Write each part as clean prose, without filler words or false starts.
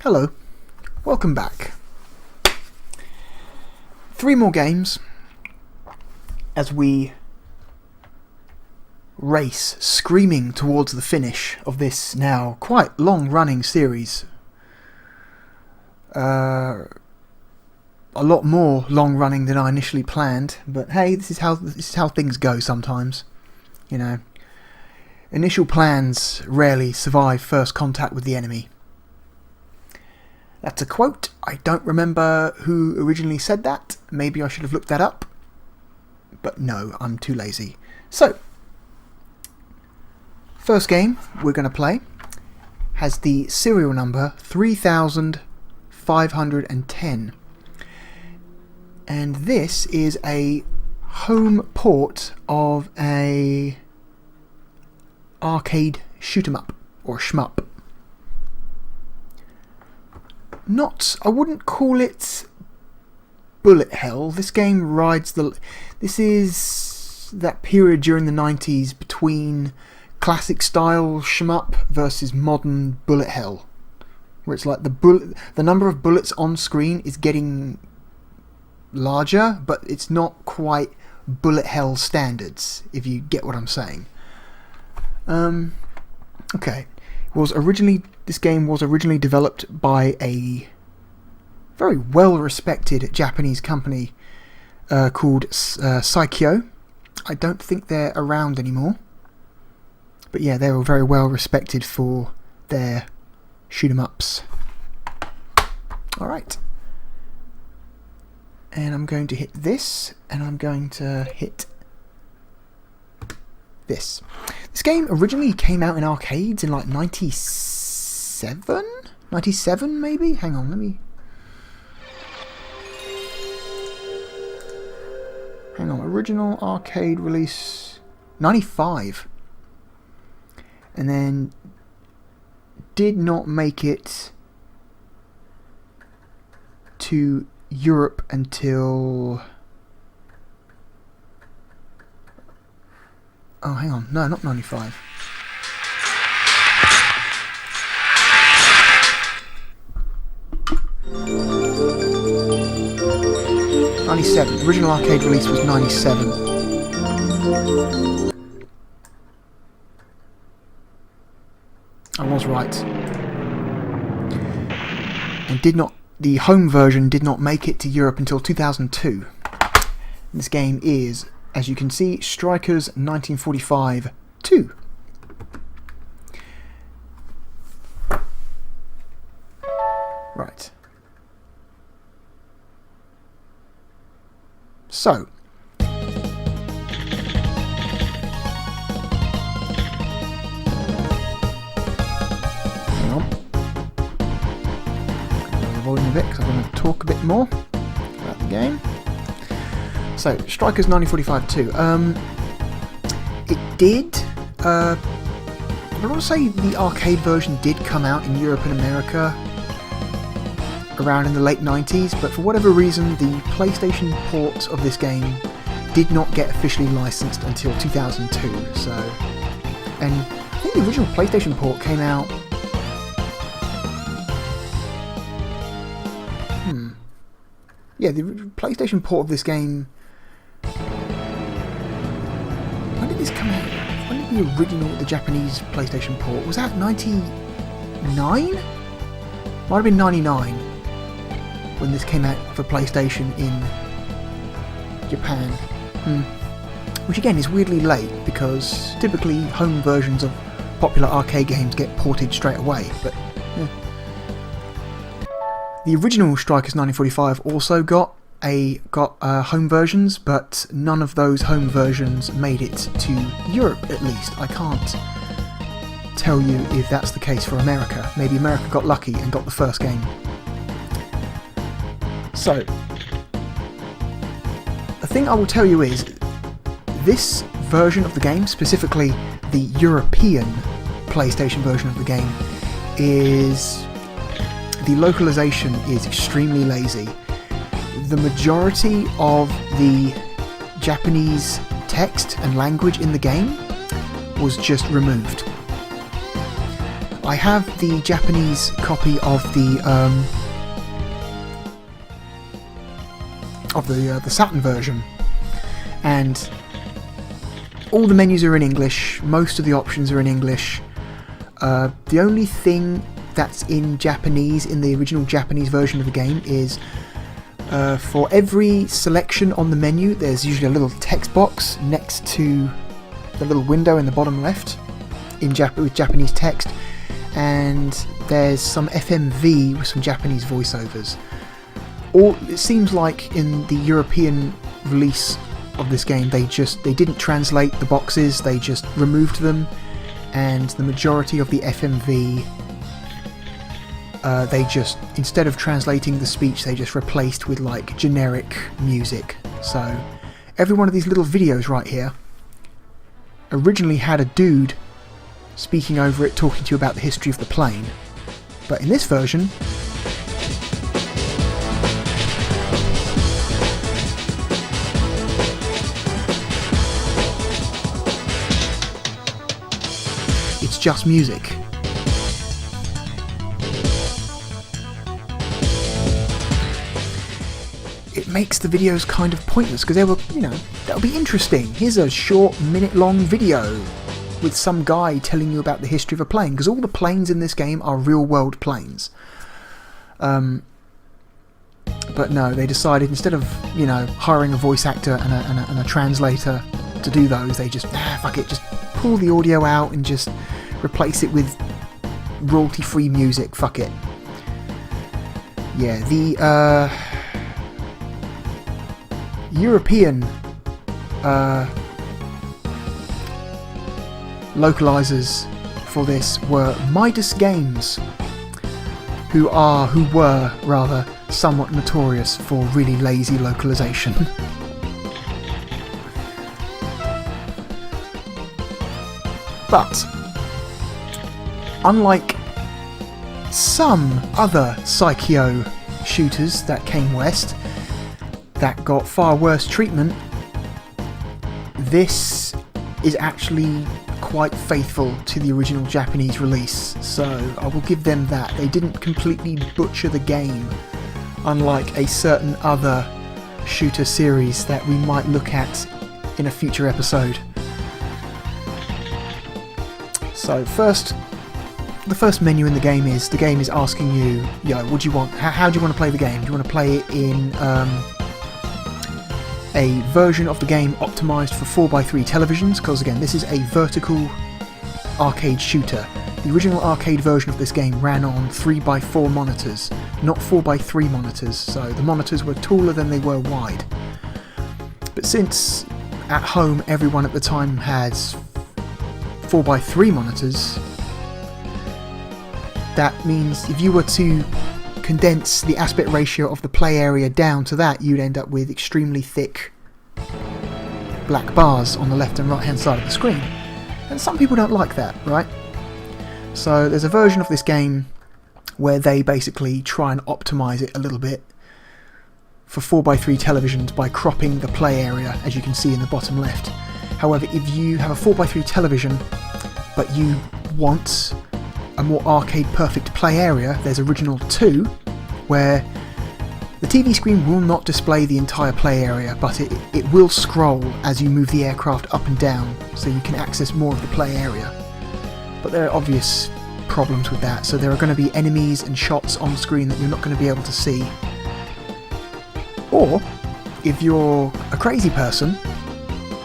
Hello, welcome back. 3 more games as we race screaming towards the finish of this now quite long-running series. A lot more long-running than I initially planned, but hey, this is how things go sometimes. You know, initial plans rarely survive first contact with the enemy. That's a quote. I don't remember who originally said that. Maybe I should have looked that up. But no, I'm too lazy. So, first game we're going to play has the serial number 3510. And this is a home port of a arcade shoot 'em up or shmup. I wouldn't call it bullet hell. This game rides this is that period during the 90s between classic style shmup versus modern bullet hell, where it's like the number of bullets on screen is getting larger, but it's not quite bullet hell standards, if you get what I'm saying. Okay. This game was originally developed by a very well-respected Japanese company called Saikyo. I don't think they're around anymore. But yeah, they were very well-respected for their shoot-'em-ups. Alright. And I'm going to hit this, and I'm going to hit this. This game originally came out in arcades in like 97? 97 maybe? Hang on, original arcade release 95. And then did not make it to Europe until... Oh, hang on. No, not 95. '97. The original arcade release was 97. I was right. And the home version did not make it to Europe until 2002. This game is, as you can see, Strikers 1945 2. Right. So. Hang on. The volume a bit because I'm going to talk a bit more about the game. So, Strikers 1945 2. It did. I want to say the arcade version did come out in Europe and America around in the late 90s, but for whatever reason, the PlayStation port of this game did not get officially licensed until 2002. So, and I think the original PlayStation port came out. Yeah, the PlayStation port of this game. When did this come out? When did the Japanese PlayStation port? Was that 99? Might have been 99 when this came out for PlayStation in Japan. Which again is weirdly late because typically home versions of popular arcade games get ported straight away. But yeah. The original Strikers 1945 also got home versions, but none of those home versions made it to Europe, at least. I can't tell you if that's the case for America. Maybe America got lucky and got the first game. So, the thing I will tell you is, this version of the game, specifically the European PlayStation version of the game, the localization is extremely lazy. The majority of the Japanese text and language in the game was just removed. I have the Japanese copy of the Saturn version, and all the menus are in English, most of the options are in English. The only thing that's in Japanese, in the original Japanese version of the game, is for every selection on the menu there's usually a little text box next to the little window in the bottom left with Japanese text, and there's some FMV with some Japanese voiceovers. It seems like in the European release of this game they didn't translate the boxes, they just removed them, and the majority of the FMV they just, instead of translating the speech, they just replaced with like generic music. So every one of these little videos right here originally had a dude speaking over it, talking to you about the history of the plane, but in this version it's just music. It makes the videos kind of pointless, because they were, that would be interesting. Here's a short minute-long video with some guy telling you about the history of a plane, because all the planes in this game are real-world planes. But no, they decided, instead of, hiring a voice actor and a translator to do those, they just, fuck it, just pull the audio out and just replace it with royalty-free music, fuck it. Yeah, the, European localizers for this were Midas Games, who were rather somewhat notorious for really lazy localization. But unlike some other Psycho shooters that came west that got far worse treatment, this is actually quite faithful to the original Japanese release, so I will give them that. They didn't completely butcher the game, unlike a certain other shooter series that we might look at in a future episode. So the first menu in the game is asking you, what do you want? How do you want to play the game? Do you want to play it in a version of the game optimized for 4x3 televisions? Because again, this is a vertical arcade shooter. The original arcade version of this game ran on 3x4 monitors, not 4x3 monitors, so the monitors were taller than they were wide. But since at home everyone at the time has 4x3 monitors, that means if you were to condense the aspect ratio of the play area down to that, you'd end up with extremely thick black bars on the left and right hand side of the screen. And some people don't like that, right? So there's a version of this game where they basically try and optimize it a little bit for 4x3 televisions by cropping the play area, as you can see in the bottom left. However, if you have a 4x3 television but you want a more arcade perfect play area, there's Original 2, where the TV screen will not display the entire play area, but it will scroll as you move the aircraft up and down, so you can access more of the play area. But there are obvious problems with that, so there are going to be enemies and shots on the screen that you're not going to be able to see. Or, if you're a crazy person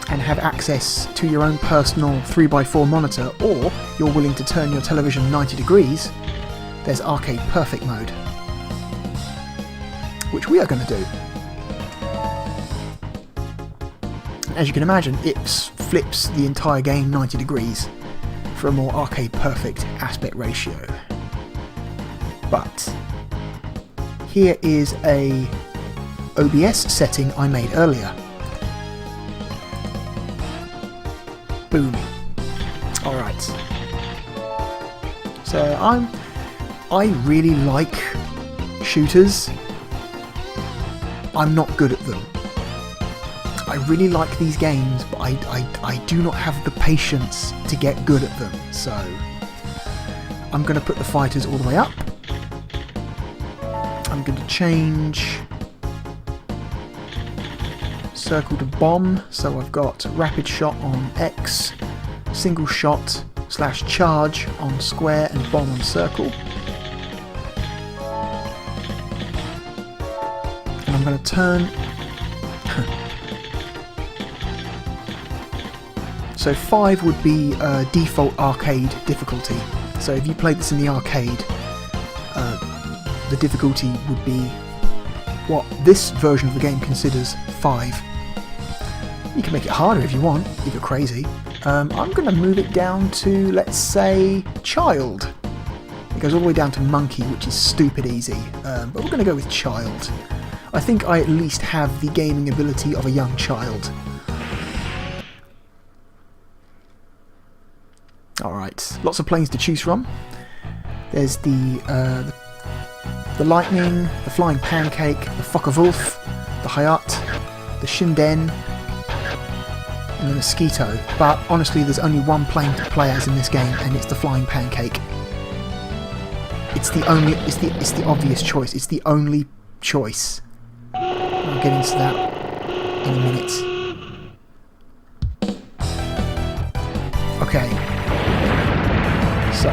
and have access to your own personal 3x4 monitor, or you're willing to turn your television 90 degrees, there's Arcade Perfect mode, which we are going to do. As you can imagine, it flips the entire game 90 degrees for a more Arcade Perfect aspect ratio. But here is a OBS setting I made earlier. Boom. Alright. So I really like shooters. I'm not good at them. I really like these games, but I do not have the patience to get good at them. So I'm going to put the fighters all the way up. I'm going to change circle to bomb, so I've got rapid shot on X, single shot / charge on square, and bomb on circle. And I'm going to turn... So 5 would be default arcade difficulty. So if you played this in the arcade, the difficulty would be what this version of the game considers 5. You can make it harder if you want, if you're crazy. I'm going to move it down to, let's say, child. It goes all the way down to monkey, which is stupid easy, but we're going to go with child. I think I at least have the gaming ability of a young child. Alright, lots of planes to choose from. There's the lightning, the flying pancake, the Focke-Wulf, the Hayat, the Shinden, and the mosquito. But honestly, there's only one plane to play as in this game, and it's the flying pancake. It's the obvious choice. It's the only choice. I'll get into that in a minute. Okay. So,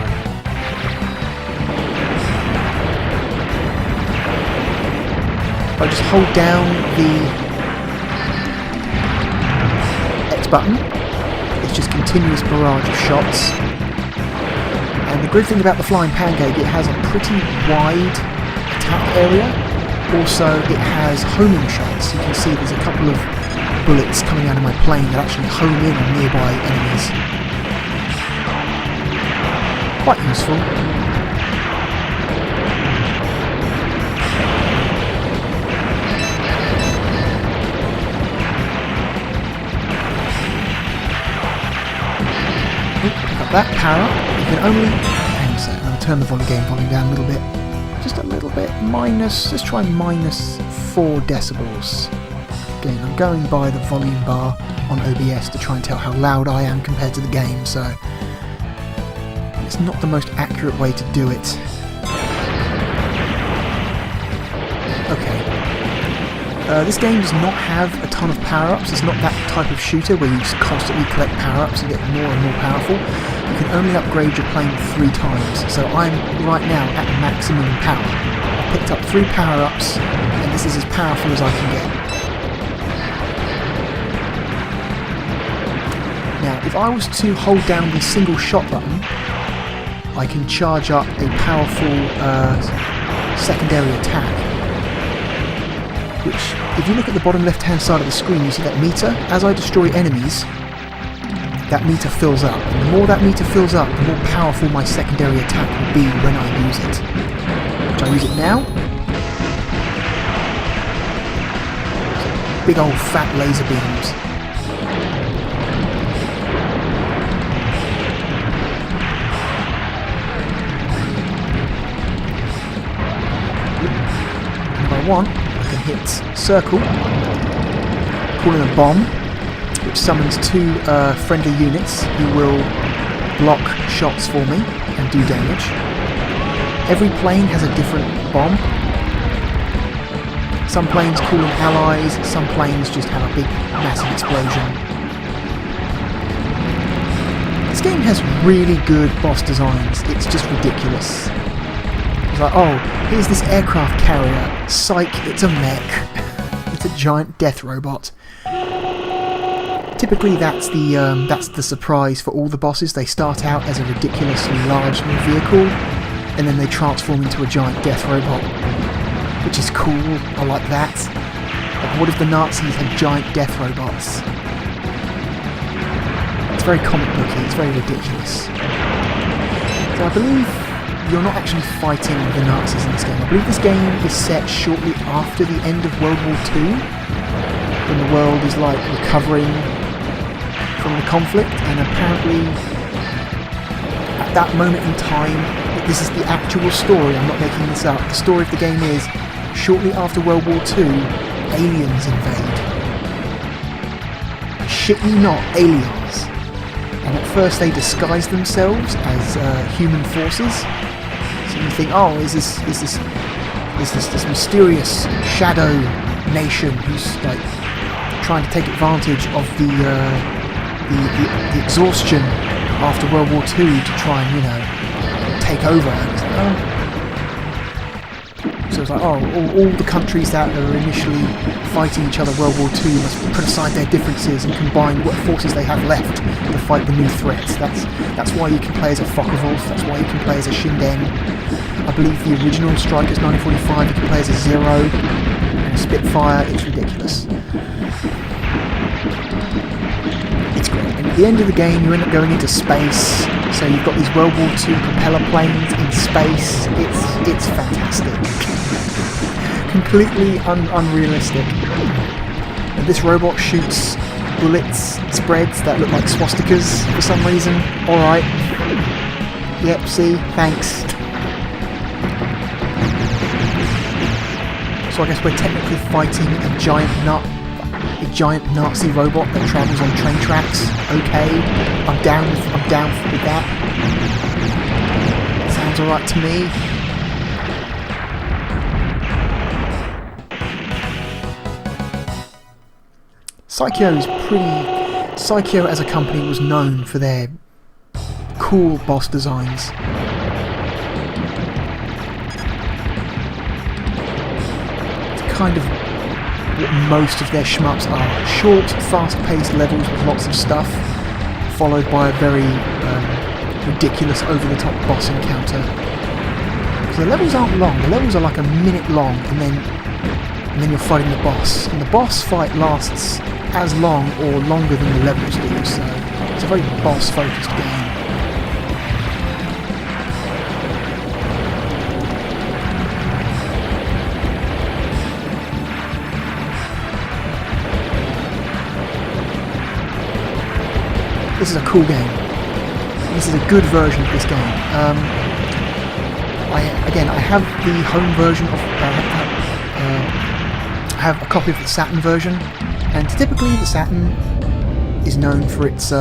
I just hold down the X button. It's just continuous barrage of shots. And the good thing about the flying pancake, it has a pretty wide attack area. Also, it has homing shots. You can see there's a couple of bullets coming out of my plane that actually home in on nearby enemies. Quite useful. Got that power. You can only... hang on a second, I'll turn the volume down a little bit. Just a little bit. Let's try -4 decibels. Again, I'm going by the volume bar on OBS to try and tell how loud I am compared to the game, so... it's not the most accurate way to do it. Okay. This game does not have a ton of power-ups. It's not that type of shooter where you just constantly collect power-ups and get more and more powerful. You can only upgrade your plane 3 times, so I'm right now at maximum power. I've picked up 3 power-ups, and this is as powerful as I can get. Now, if I was to hold down the single shot button, I can charge up a powerful secondary attack, which, if you look at the bottom left hand side of the screen, you see that meter. As I destroy enemies, that meter fills up, and the more that meter fills up, the more powerful my secondary attack will be when I use it. Which I use it now. Big old fat laser beams. I can hit circle, call in a bomb, which summons 2 friendly units who will block shots for me and do damage. Every plane has a different bomb. Some planes call in allies, some planes just have a big massive explosion. This game has really good boss designs, it's just ridiculous. It's like, oh, here's this aircraft carrier. Psych, it's a mech. It's a giant death robot. Typically that's the surprise for all the bosses. They start out as a ridiculously large new vehicle, and then they transform into a giant death robot. Which is cool, I like that. Like, what if the Nazis had giant death robots? It's very comic booky, it's very ridiculous. So I believe you're not actually fighting the Nazis in this game. I believe this game is set shortly after the end of World War II, when the world is like recovering from the conflict, and apparently at that moment in time, this is the actual story, I'm not making this up, the story of the game is, shortly after World War II, aliens invade. Shit you not, aliens. and at first they disguise themselves as human forces. So you think, oh, is this mysterious shadow nation who's like trying to take advantage of the exhaustion after World War II to try and, you know, take over. So it's like, oh, all the countries that are initially fighting each other World War II must put aside their differences and combine what forces they have left to fight the new threats. That's why you can play as a Focke-Wulf, that's why you can play as a Shinden. I believe the original Strikers 1945 you can play as a Zero and a Spitfire. It's ridiculous. It's great. And at the end of the game you end up going into space, so you've got these World War II propeller planes in space. It's fantastic. Completely unrealistic. And this robot shoots bullets, spreads that look like swastikas for some reason. Alright. Yep, see, thanks. So I guess we're technically fighting a giant Nazi robot that travels on train tracks. Okay, I'm down with that. Sounds alright to me. Psycho as a company was known for their cool boss designs. Kind of what most of their shmups are. Short, fast-paced levels with lots of stuff, followed by a very ridiculous, over-the-top boss encounter. Because the levels aren't long. The levels are like a minute long, and then you're fighting the boss. And the boss fight lasts as long or longer than the levels do, so it's a very boss-focused game. This is a cool game. This is a good version of this game. I have the home version of. I have a copy of the Saturn version, and typically the Saturn is known for its,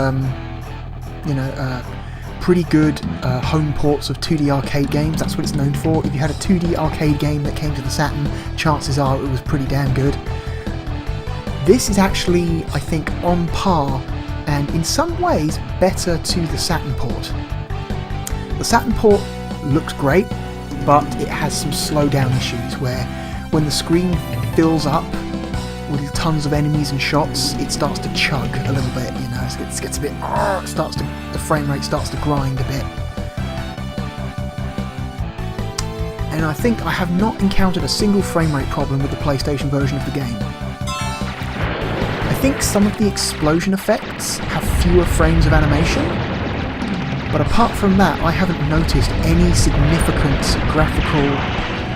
pretty good home ports of 2D arcade games. That's what it's known for. If you had a 2D arcade game that came to the Saturn, chances are it was pretty damn good. This is actually, I think, on par, and in some ways better to the Saturn port. The Saturn port looks great, but it has some slowdown issues where when the screen fills up with tons of enemies and shots, it starts to chug a little bit, you know, it gets a bit, the frame rate starts to grind a bit. And I think I have not encountered a single frame rate problem with the PlayStation version of the game. I think some of the explosion effects have fewer frames of animation, but apart from that I haven't noticed any significant graphical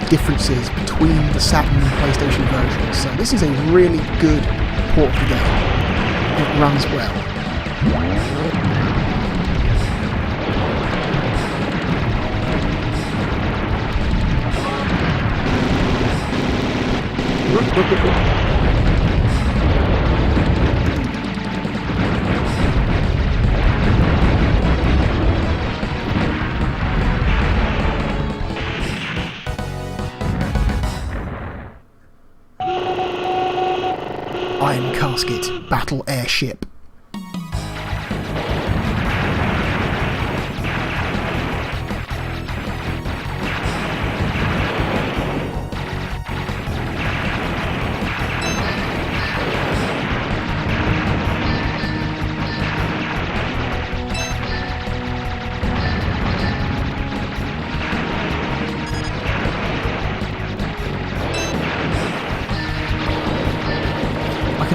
differences between the Saturn and PlayStation versions, so this is a really good port of the game. It runs well. Iron Casket Battle Airship.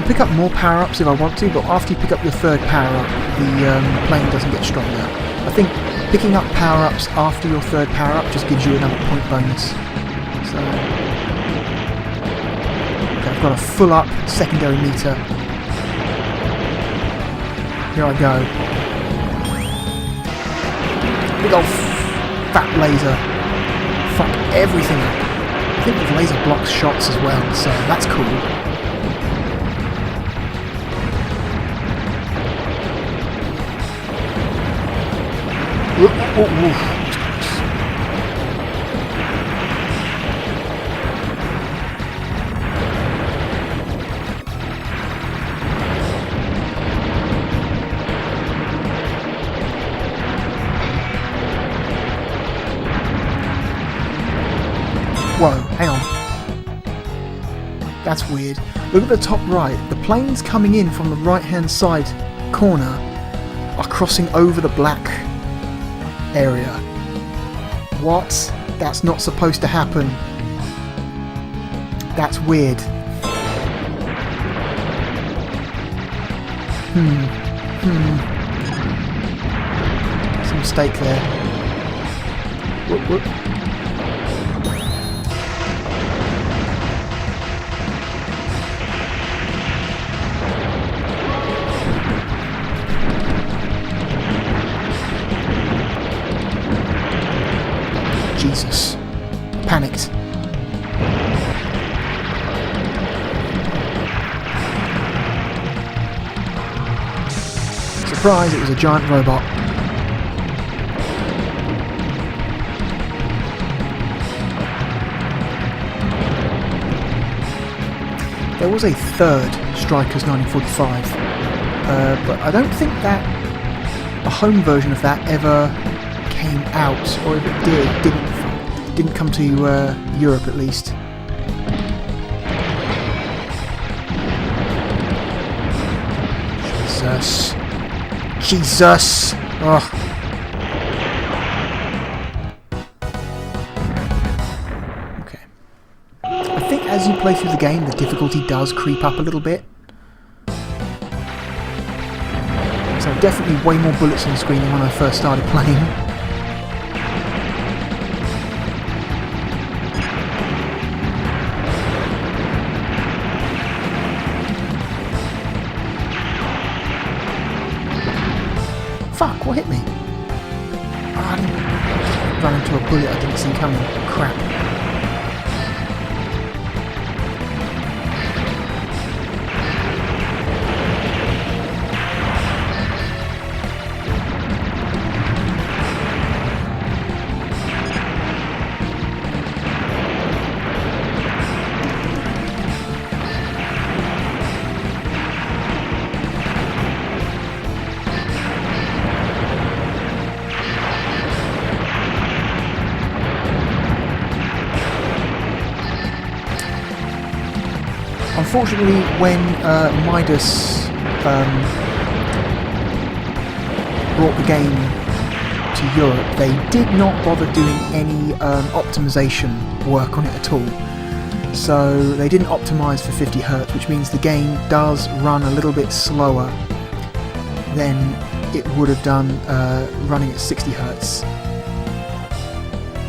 Pick up more power-ups if I want to, but after you pick up your third power-up, the plane doesn't get stronger. I think picking up power-ups after your third power-up just gives you another point bonus. So, okay, I've got a full-up secondary meter. Here I go. Big old fat laser. Fuck everything up. I think the laser blocks shots as well, so that's cool. Whoa, hang on. That's weird. Look at the top right. The planes coming in from the right-hand side corner are crossing over the black area. What? That's not supposed to happen. That's weird. There's a mistake there. Whoop, whoop. Jesus. Panicked. Surprise, it was a giant robot. There was a third Strikers 1945, but I don't think that a home version of that ever came out, or if it did, didn't come to Europe at least. Jesus! Ugh. Okay. I think as you play through the game, the difficulty does creep up a little bit. So definitely way more bullets on the screen than when I first started playing. Fuck, what hit me? Oh, I ran into a bullet I didn't see coming. Crap. Unfortunately, when Midas brought the game to Europe, they did not bother doing any optimization work on it at all. So they didn't optimize for 50 Hz, which means the game does run a little bit slower than it would have done running at 60 Hz.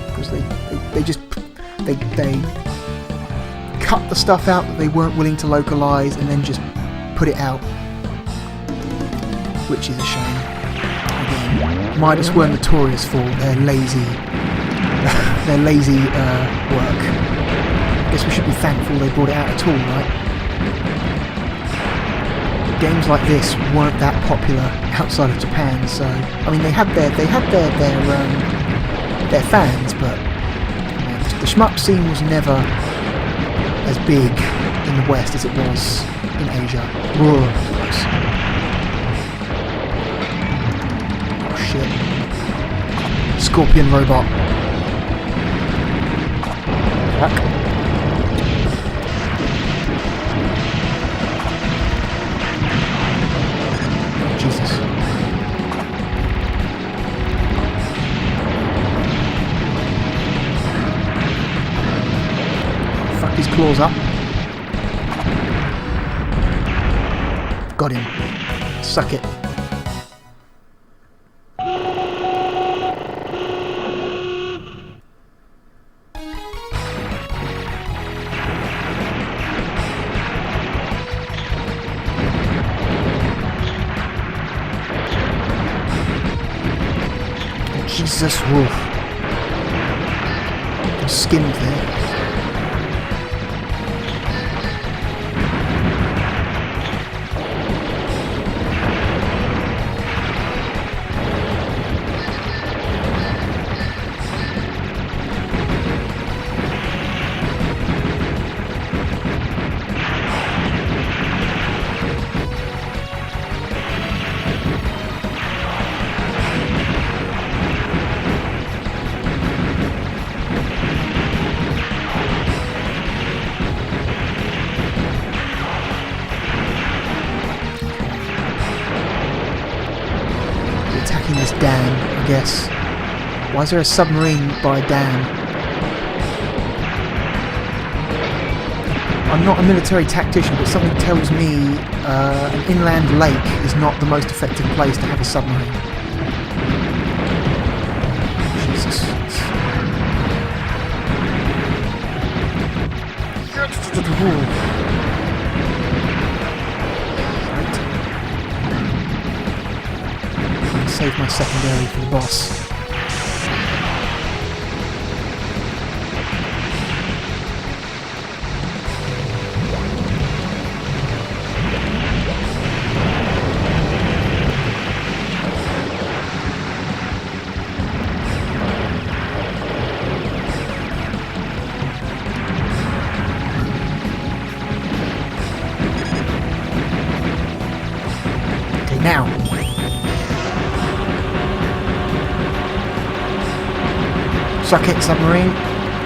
Because they cut the stuff out that they weren't willing to localize and then just put it out, which is a shame. Again, Midas were notorious for their lazy work. I guess we should be thankful they brought it out at all, right? Games like this weren't that popular outside of Japan, so I mean they had their fans, but the shmup scene was never as big in the West as it was in Asia. Whoa. Oh shit. Scorpion robot. Fuck. Oh, Jesus. His claws up. Got him. Suck it. Jesus, wolf. I'm skimmed there. dam, I guess. Why is there a submarine by a dam? I'm not a military tactician, but something tells me an inland lake is not the most effective place to have a submarine. Jesus. Right. Save my secondary for the boss. Now. Suck it, submarine.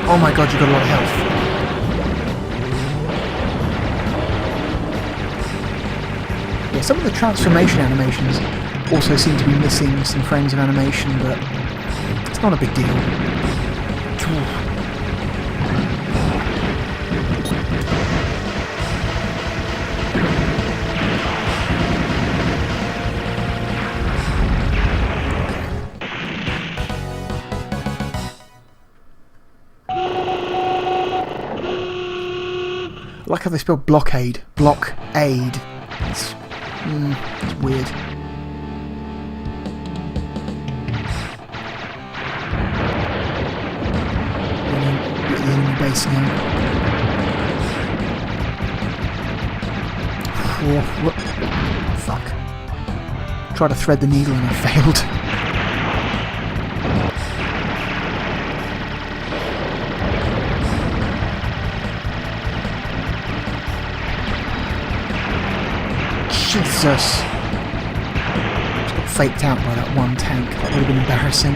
Oh my god, you got a lot of health. Yeah, some of the transformation animations also seem to be missing some frames of animation, but it's not a big deal. I like how they spell blockade. Blockade. It's weird. We're at the enemy base now. Oh, fuck. Tried to thread the needle and I failed. Jesus! Just got faked out by that one tank. That would have been embarrassing.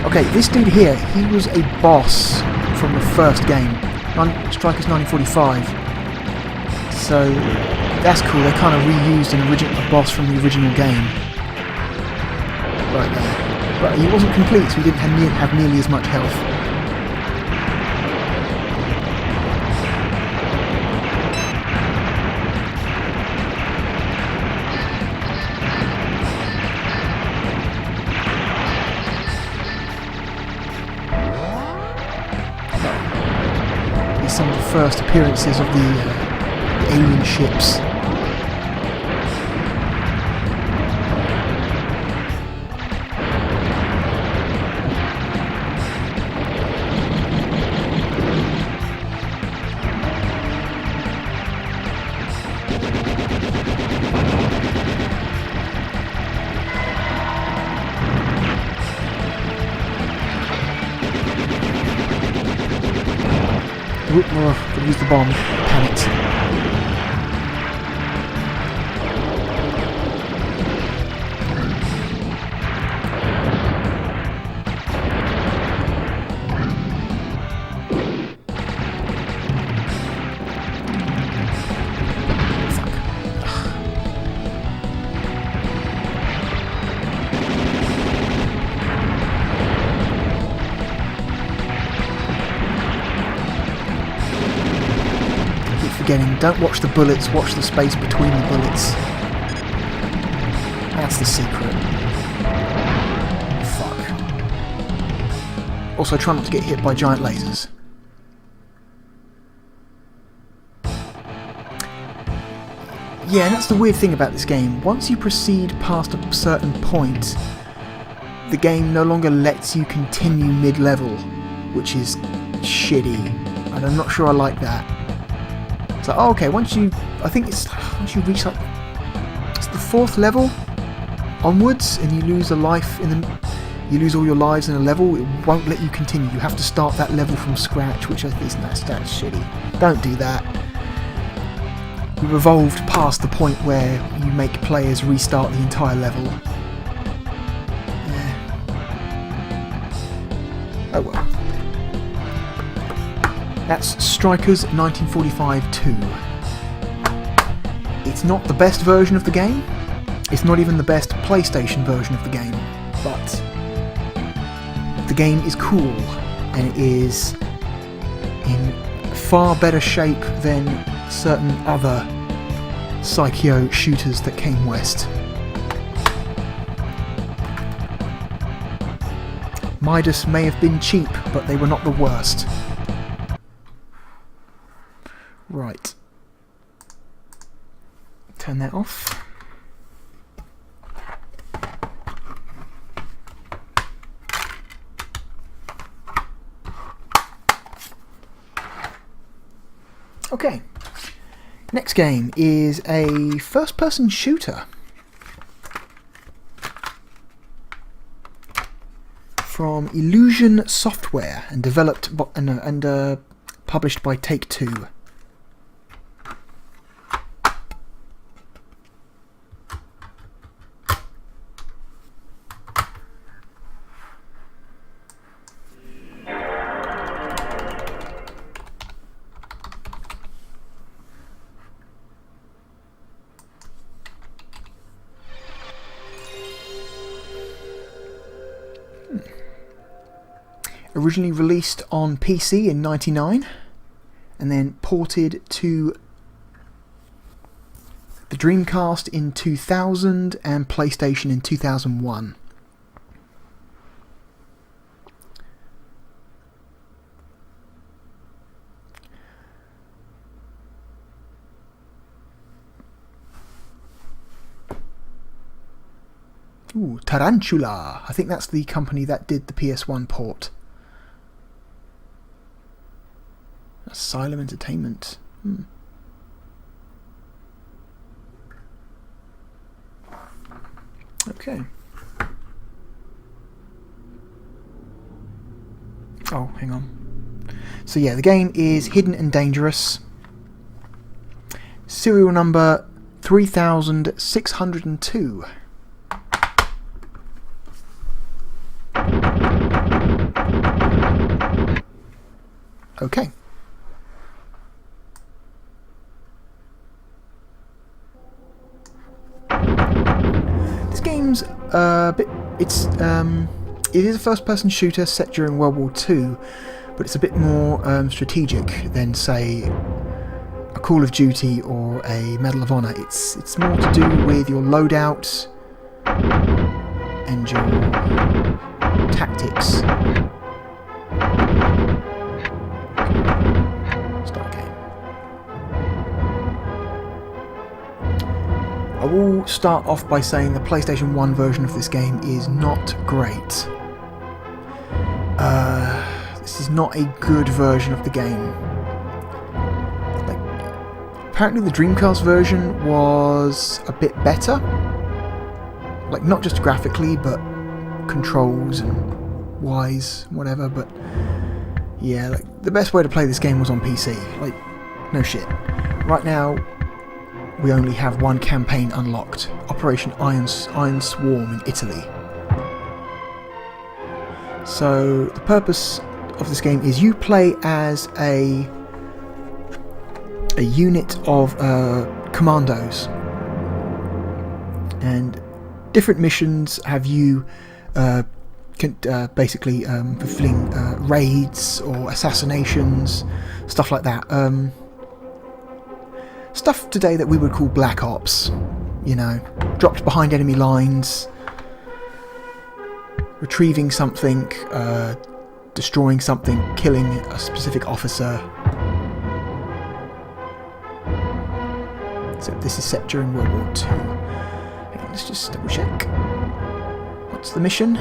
Okay, this dude here, he was a boss from the first game. Strikers 1945. So, that's cool. They kind of reused a boss from the original game. Right there. But he wasn't complete, so he didn't have nearly as much health. These are some of the first appearances of the alien ships. Whoop, could use the bomb. Panicked. Forgetting, don't watch the bullets, watch the space between the bullets. That's the secret. Fuck. Also, try not to get hit by giant lasers. Yeah, and that's the weird thing about this game. Once you proceed past a certain point, the game no longer lets you continue mid-level, which is shitty, and I'm not sure I like that. It's like, oh, okay, once you reach like, it's the 4th level onwards, and you lose a life you lose all your lives in a level, it won't let you continue. You have to start that level from scratch, which I think that's shitty. Don't do that. We've evolved past the point where you make players restart the entire level. Yeah. Oh well. That's Strikers 1945-2. It's not the best version of the game. It's not even the best PlayStation version of the game. But the game is cool, and it is in far better shape than certain other Psycho shooters that came west. Midas may have been cheap, but they were not the worst. Right. Turn that off. Okay. Next game is a first-person shooter from Illusion Software and developed and published by Take-Two. Originally released on PC in '99 and then ported to the Dreamcast in 2000 and PlayStation in 2001. Ooh, Tarantula! I think that's the company that did the PS1 port. Asylum Entertainment. Okay. Oh, hang on. So yeah, the game is Hidden and Dangerous. Serial number 3602. Okay. This game's a bit. It is a first-person shooter set during World War II, but it's a bit more strategic than, say, a Call of Duty or a Medal of Honor. It's more to do with your loadout and your tactics. Start game. I will start off by saying the PlayStation 1 version of this game is not great. This is not a good version of the game. Like, apparently the Dreamcast version was a bit better. Like, not just graphically, but controls and wise, whatever, but yeah, like, the best way to play this game was on PC. Like, no shit. Right now, we only have one campaign unlocked, Operation Iron Swarm in Italy. So the purpose of this game is you play as a unit of commandos, and different missions have you basically fulfilling raids or assassinations, stuff like that. Stuff today that we would call Black Ops, you know, dropped behind enemy lines, retrieving something, destroying something, killing a specific officer. So this is set during World War II. Hang on, let's just double check. What's the mission?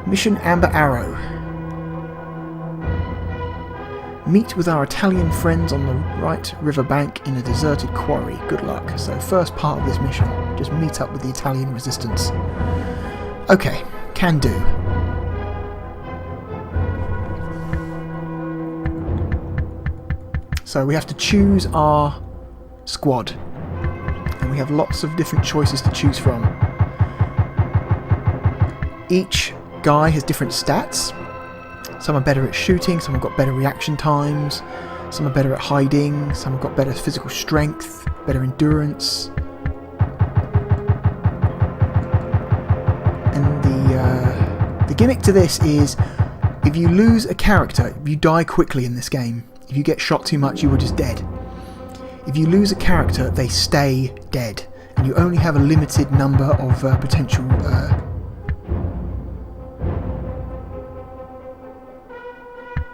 Mission Amber Arrow. Meet with our Italian friends on the right riverbank in a deserted quarry. Good luck. So first part of this mission, just meet up with the Italian resistance. Okay, can do. So we have to choose our squad, and we have lots of different choices to choose from. Each guy has different stats. Some are better at shooting, some have got better reaction times, some are better at hiding, some have got better physical strength, better endurance. And the gimmick to this is, if you lose a character, you die quickly in this game. If you get shot too much, you are just dead. If you lose a character, they stay dead. And you only have a limited number of potential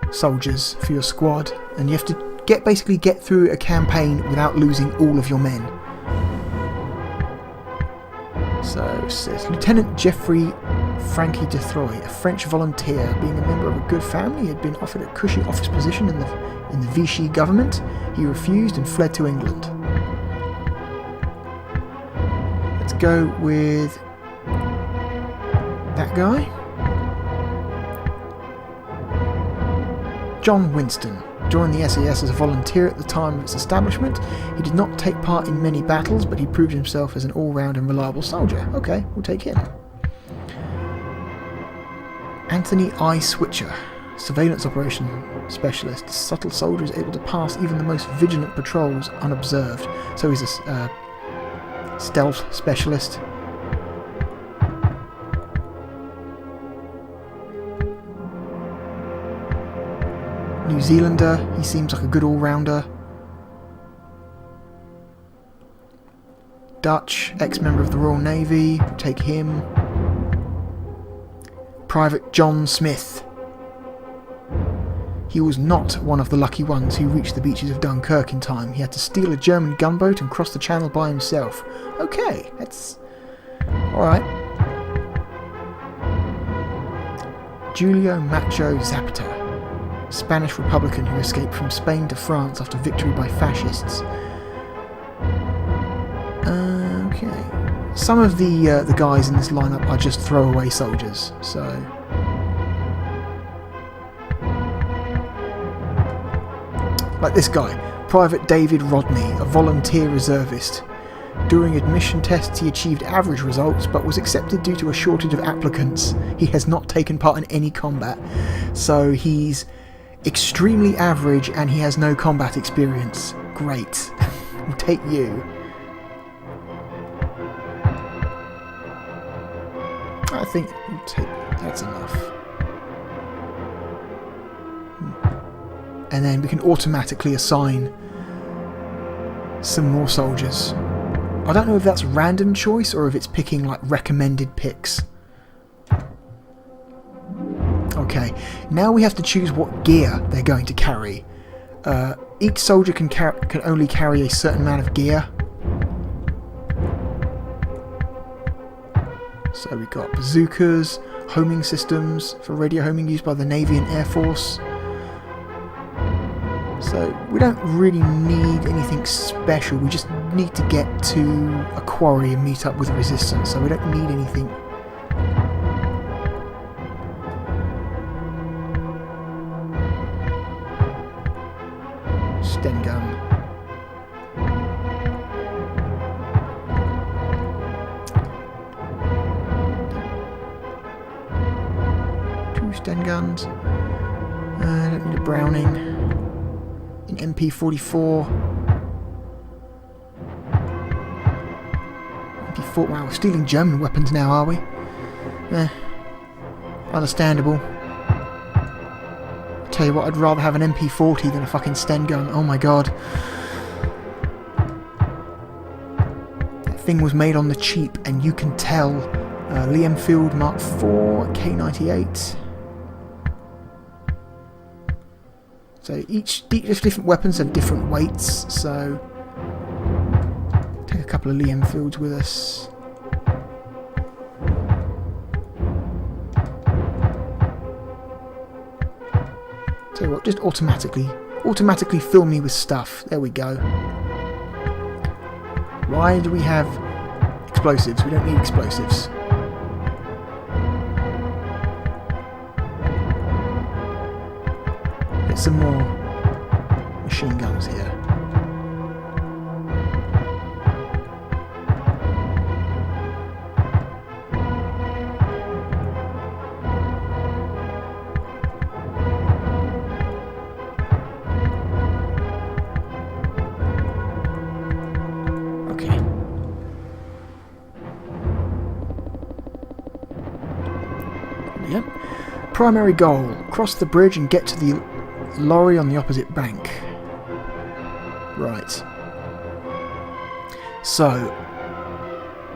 soldiers for your squad, and you have to basically get through a campaign without losing all of your men. So it says Lieutenant Geoffrey Frankie de Troyes, a French volunteer, being a member of a good family, he had been offered a cushy office position in the Vichy government. He refused and fled to England. Let's go with that guy. John Winston joined the SAS as a volunteer at the time of its establishment. He did not take part in many battles, but he proved himself as an all-round and reliable soldier. Okay, we'll take him. Anthony I. Switcher, surveillance operation specialist. This subtle soldier is able to pass even the most vigilant patrols unobserved. So he's a stealth specialist. New Zealander, he seems like a good all-rounder. Dutch, ex-member of the Royal Navy, take him. Private John Smith. He was not one of the lucky ones who reached the beaches of Dunkirk in time. He had to steal a German gunboat and cross the channel by himself. Okay, that's... alright. Julio Macho Zapata, Spanish Republican who escaped from Spain to France after victory by fascists. Okay. Some of the guys in this lineup are just throwaway soldiers, so... like this guy, Private David Rodney, a volunteer reservist. During admission tests he achieved average results, but was accepted due to a shortage of applicants. He has not taken part in any combat, so he's extremely average and he has no combat experience. Great. We'll take you. I think we'll take... that's enough. And then we can automatically assign some more soldiers. I don't know if that's random choice or if it's picking like recommended picks. Okay, now we have to choose what gear they're going to carry. Each soldier can only carry a certain amount of gear. So we've got bazookas, homing systems for radio homing used by the Navy and Air Force. So we don't really need anything special, we just need to get to a quarry and meet up with resistance, so we don't need anything. Sten gun. Two Sten guns. I don't need a Browning. An MP44. MP4. Wow, we're stealing German weapons now, are we? Understandable. I tell you what, I'd rather have an MP40 than a fucking Sten gun. Oh my god. That thing was made on the cheap, and you can tell. Lee Enfield Mark IV, K98. So each different weapons have different weights, so take a couple of Lee Enfields with us. Tell you what, just automatically fill me with stuff. There we go. Why do we have explosives? We don't need explosives. Some more machine guns here. Okay. Yep. Primary goal. Cross the bridge and get to the lorry on the opposite bank. Right. So,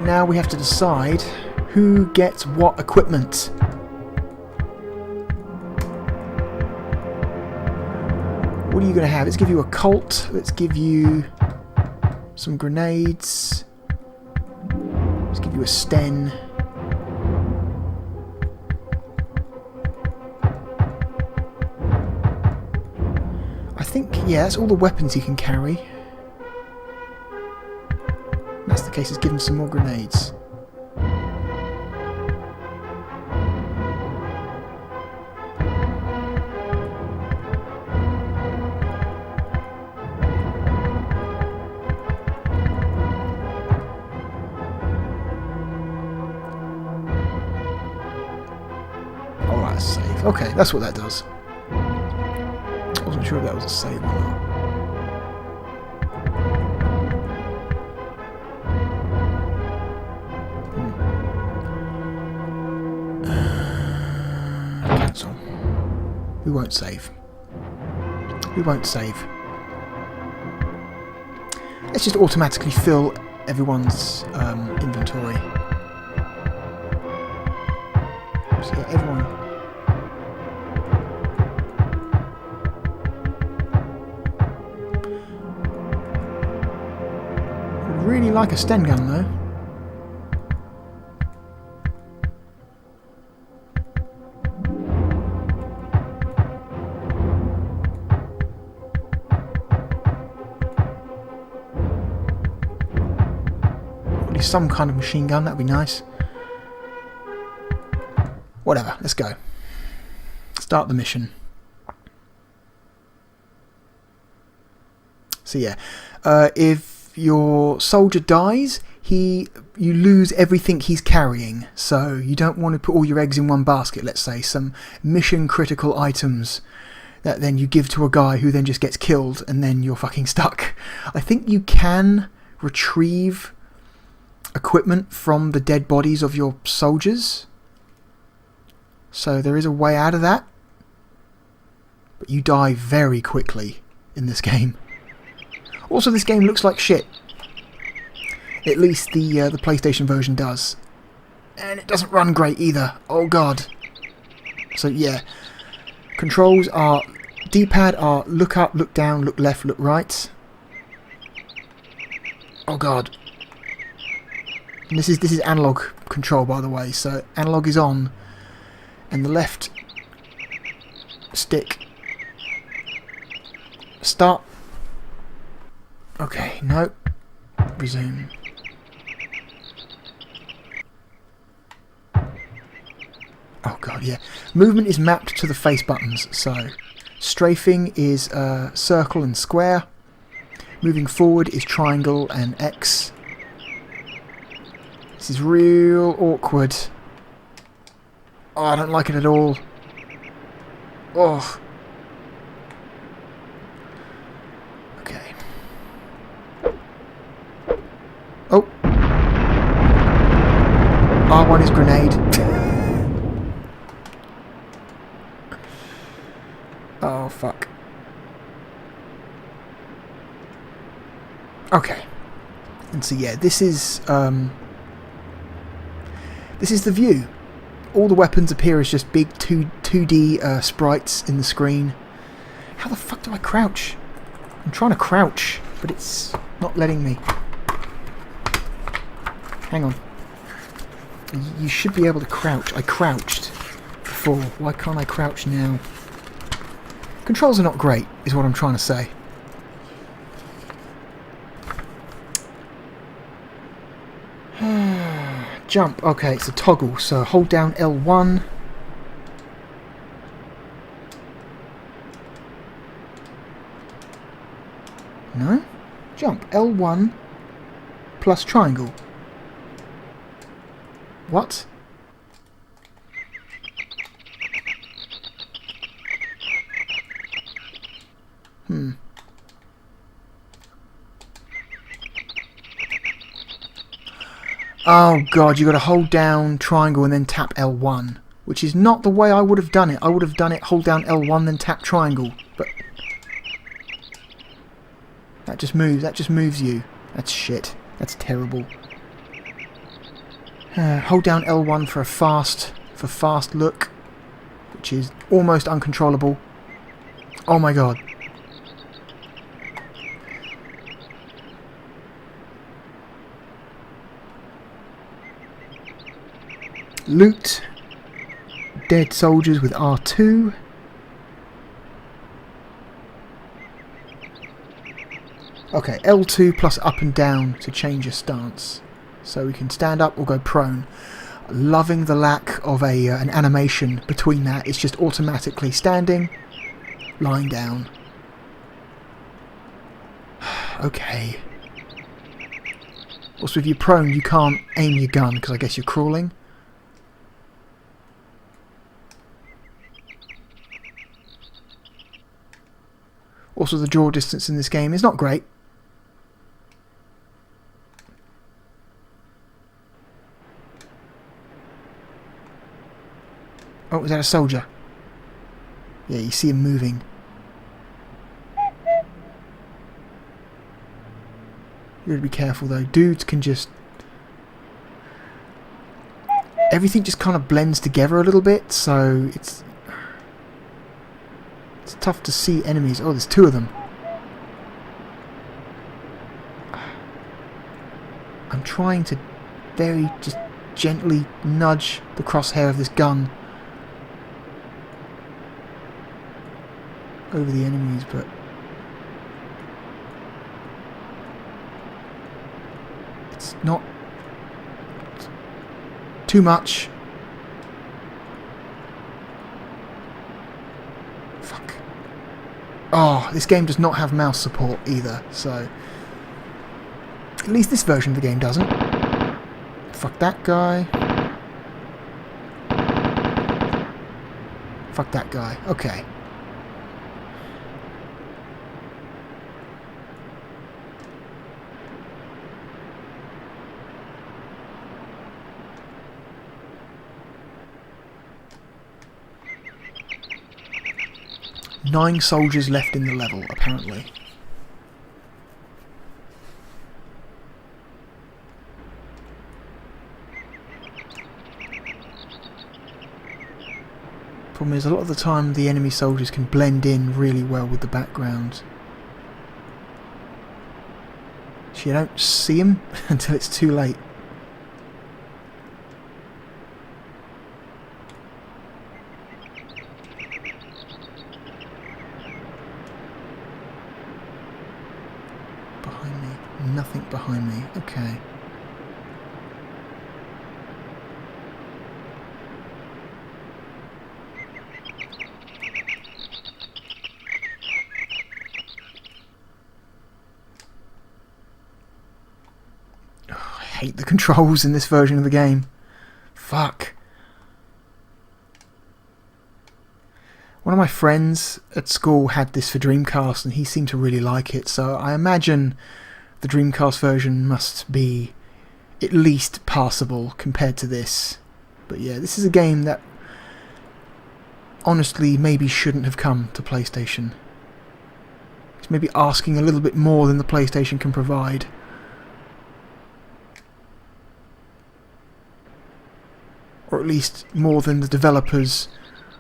now we have to decide who gets what equipment. What are you going to have? Let's give you a Colt. Let's give you some grenades. Let's give you a Sten. I think, yeah, that's all the weapons he can carry. If that's the case, let's give him some more grenades. Oh, that's save. Okay, that's what that does. I wasn't sure if that was a save or not. Cancel. We won't save. We won't save. Let's just automatically fill everyone's inventory. So yeah, everyone. Would really like a Sten gun though. Some kind of machine gun, that'd be nice. Whatever, let's go. Start the mission. So yeah, if your soldier dies, you lose everything he's carrying. So you don't want to put all your eggs in one basket, let's say. Some mission critical items that then you give to a guy who then just gets killed and then you're fucking stuck. I think you can retrieve equipment from the dead bodies of your soldiers, so there is a way out of that, but you die very quickly in this game. Also, this game looks like shit. At least the PlayStation version does, and it doesn't run great either. Oh god. So yeah, controls are D-pad are look up, look down, look left, look right. Oh god. And this is analog control, by the way, so analog is on, and the left stick. Start. Okay, no. Resume. Oh god, yeah. Movement is mapped to the face buttons, so strafing is circle and square. Moving forward is triangle and X. This is real awkward. Oh, I don't like it at all. Oh. Okay. Oh. R1 is grenade. Oh, fuck. Okay. And so, yeah, this is the view. All the weapons appear as just big 2D sprites in the screen. How the fuck do I crouch? I'm trying to crouch, but it's not letting me. Hang on. You should be able to crouch. I crouched before. Why can't I crouch now? Controls are not great, is what I'm trying to say. Jump. Okay, it's a toggle, so hold down L1. No? Jump. L1 plus triangle. What? Oh god, you got to hold down triangle and then tap L1, which is not the way I would have done it. I would have done it hold down L1 then tap triangle, but that just moves you. That's shit. That's terrible. Hold down L1 for fast look, which is almost uncontrollable. Oh my god. Loot dead soldiers with R2. Okay, L2 plus up and down to change your stance. So we can stand up or go prone. Loving the lack of an animation between that. It's just automatically standing, lying down. Okay. Also, if you're prone, you can't aim your gun because I guess you're crawling. Also, the draw distance in this game is not great. Oh, is that a soldier? Yeah, you see him moving. You gotta be careful though. Dudes can just... everything just kind of blends together a little bit, so it's tough to see enemies. Oh, there's two of them. I'm trying to very just gently nudge the crosshair of this gun over the enemies, but it's not too much. Fuck. Oh, this game does not have mouse support either, so at least this version of the game doesn't. Fuck that guy. Fuck that guy. Okay. Nine soldiers left in the level, apparently. Problem is, a lot of the time the enemy soldiers can blend in really well with the background. So you don't see them until it's too late. Behind me. Nothing behind me. Okay. I hate the controls in this version of the game. Fuck. One of my friends at school had this for Dreamcast and he seemed to really like it, so I imagine the Dreamcast version must be at least passable compared to this. But yeah, this is a game that honestly maybe shouldn't have come to PlayStation. It's maybe asking a little bit more than the PlayStation can provide. Or at least more than the developers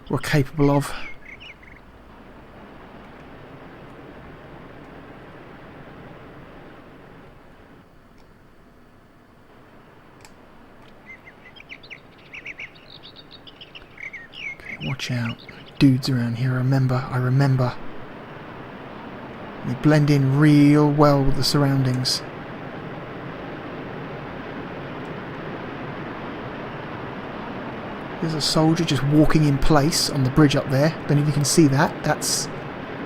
were capable of. Okay, watch out. Dudes around here, I remember. They blend in real well with the surroundings. There's a soldier just walking in place on the bridge up there. Don't know if you can see that. That's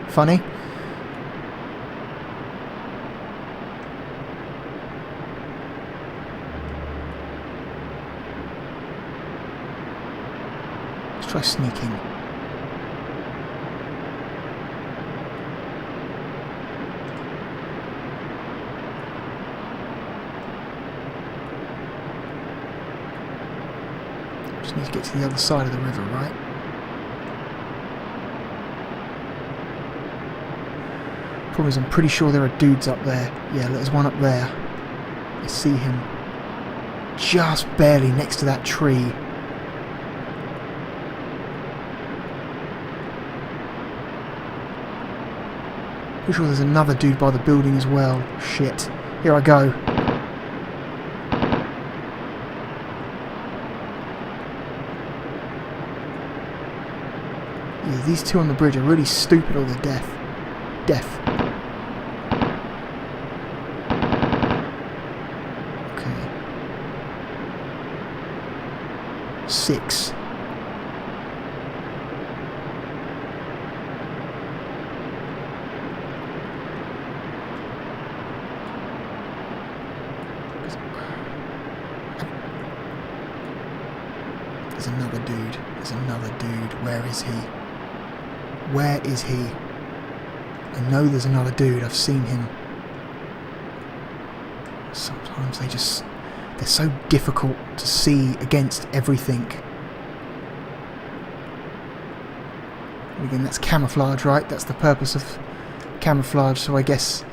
funny. Let's try sneaking. Just need to get to the other side of the river, right? Problem is, I'm pretty sure there are dudes up there. Yeah, there's one up there. I see him just barely next to that tree. Pretty sure there's another dude by the building as well. Shit. Here I go. Yeah, these two on the bridge are really stupid or they're deaf. Deaf. Okay. 6. There's another dude. There's another dude. Where is he? Where is he? I know there's another dude. I've seen him. Sometimes they're so difficult to see against everything. And again, that's camouflage, right? That's the purpose of camouflage, so I guess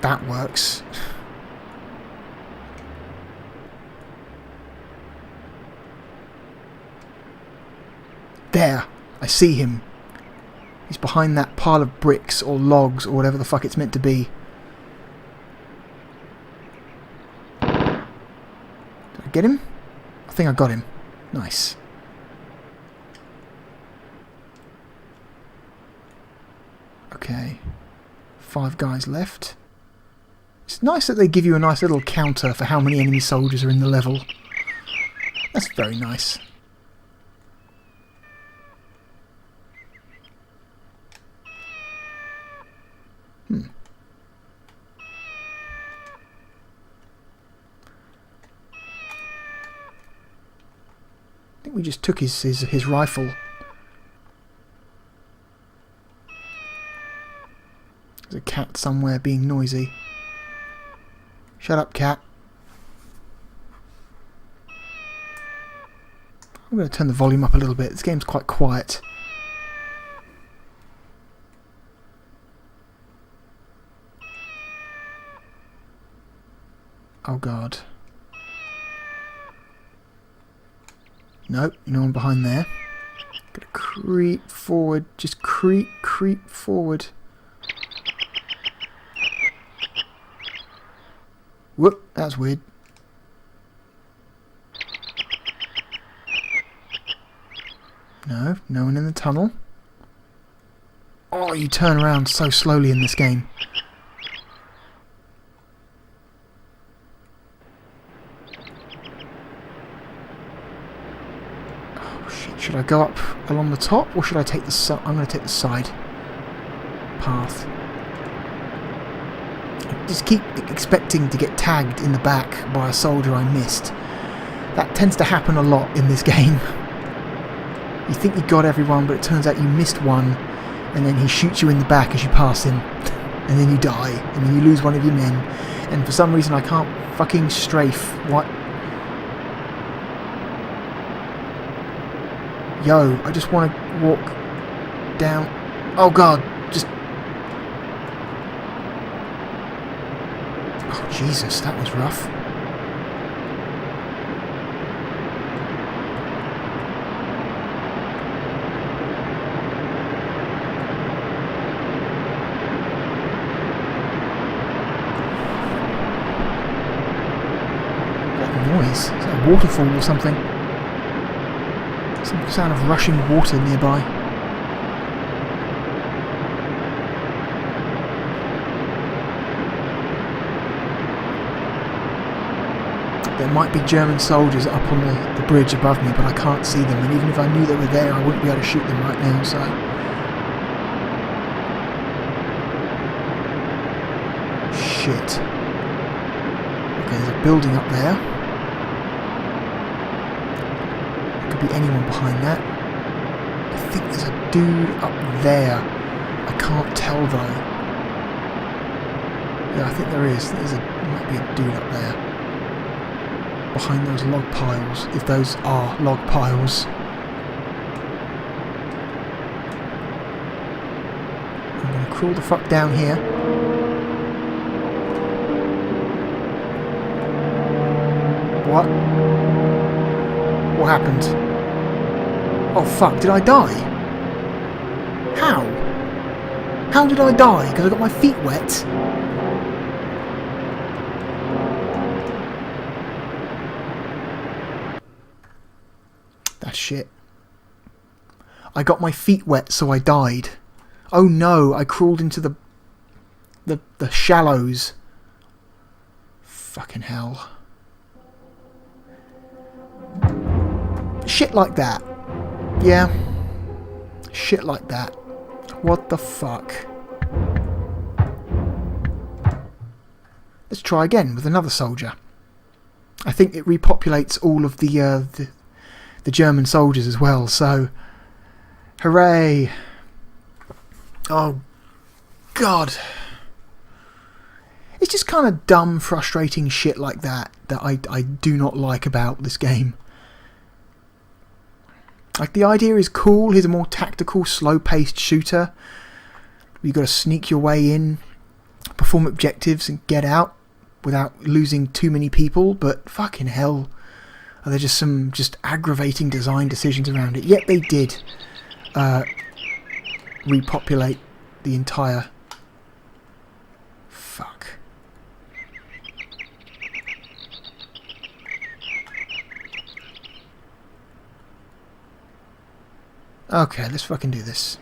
that works. There! I see him. He's behind that pile of bricks or logs or whatever the fuck it's meant to be. Did I get him? I think I got him. Nice. Okay. 5 guys left. It's nice that they give you a nice little counter for how many enemy soldiers are in the level. That's very nice. I think we just took his rifle. There's a cat somewhere being noisy. Shut up, cat. I'm going to turn the volume up a little bit. This game's quite quiet. Oh god. Nope, no one behind there. Gotta creep forward. Just creep forward. Whoop, that's weird. No, no one in the tunnel. Oh, you turn around so slowly in this game. Should I go up along the top, or should I take the I'm going to take the side path. I just keep expecting to get tagged in the back by a soldier I missed. That tends to happen a lot in this game. You think you got everyone, but it turns out you missed one, and then he shoots you in the back as you pass him, and then you die, and then you lose one of your men, and for some reason I can't fucking strafe. What? Yo, I just want to walk down. Oh god, just... Oh Jesus, that was rough. That noise, is that a waterfall or something? Some sound of rushing water nearby. There might be German soldiers up on the bridge above me, but I can't see them, and even if I knew they were there, I wouldn't be able to shoot them right now, so... Shit. Okay, there's a building up there. Be anyone behind that. I think there's a dude up there. I can't tell though. Yeah, I think there is. Might be a dude up there. behind those log piles, if those are log piles. I'm going to crawl the fuck down here. What? What happened? Oh fuck, did I die? How? How did I die? Because I got my feet wet? That's shit. I got my feet wet, so I died. Oh no, I crawled into the shallows. Fucking hell. Shit like that. Yeah. Shit like that. What the fuck? Let's try again with another soldier. I think it repopulates all of the German soldiers as well, so hooray. Oh god. It's just kind of dumb, frustrating shit like that I do not like about this game. Like, the idea is cool. Here's a more tactical, slow-paced shooter. You've got to sneak your way in, perform objectives and get out without losing too many people, but fucking hell, are there just some aggravating design decisions around it. Yet they did repopulate the entire... Fuck. Okay, let's fucking do this.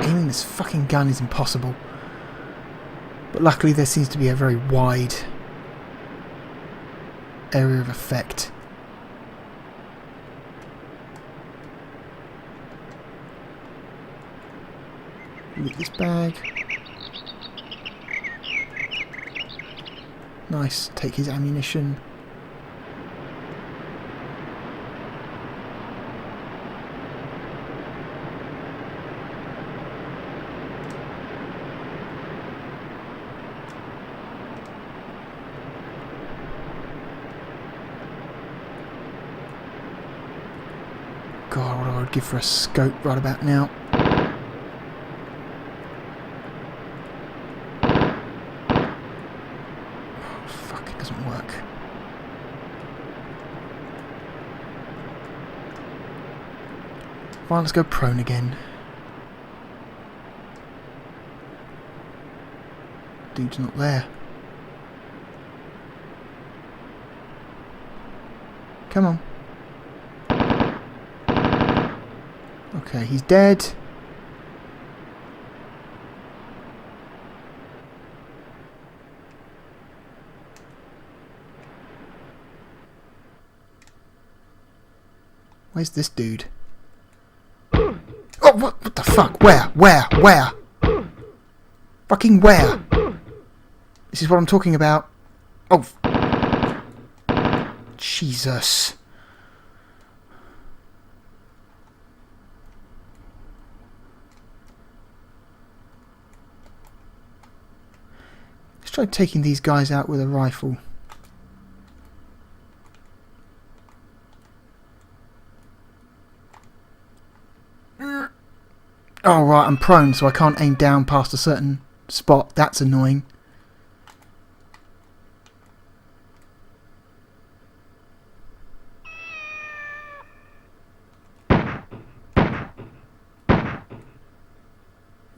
Aiming this fucking gun is impossible. But luckily there seems to be a very wide area of effect. Loot this bag. Nice. Take his ammunition. God, what I would give for a scope right about now. Fine, let's go prone again. Dude's not there. Come on. Okay, he's dead. Where's this dude? Oh, what the fuck? Where? Fucking where? This is what I'm talking about. Oh. Jesus. Let's try taking these guys out with a rifle. Oh right, I'm prone, so I can't aim down past a certain spot. That's annoying.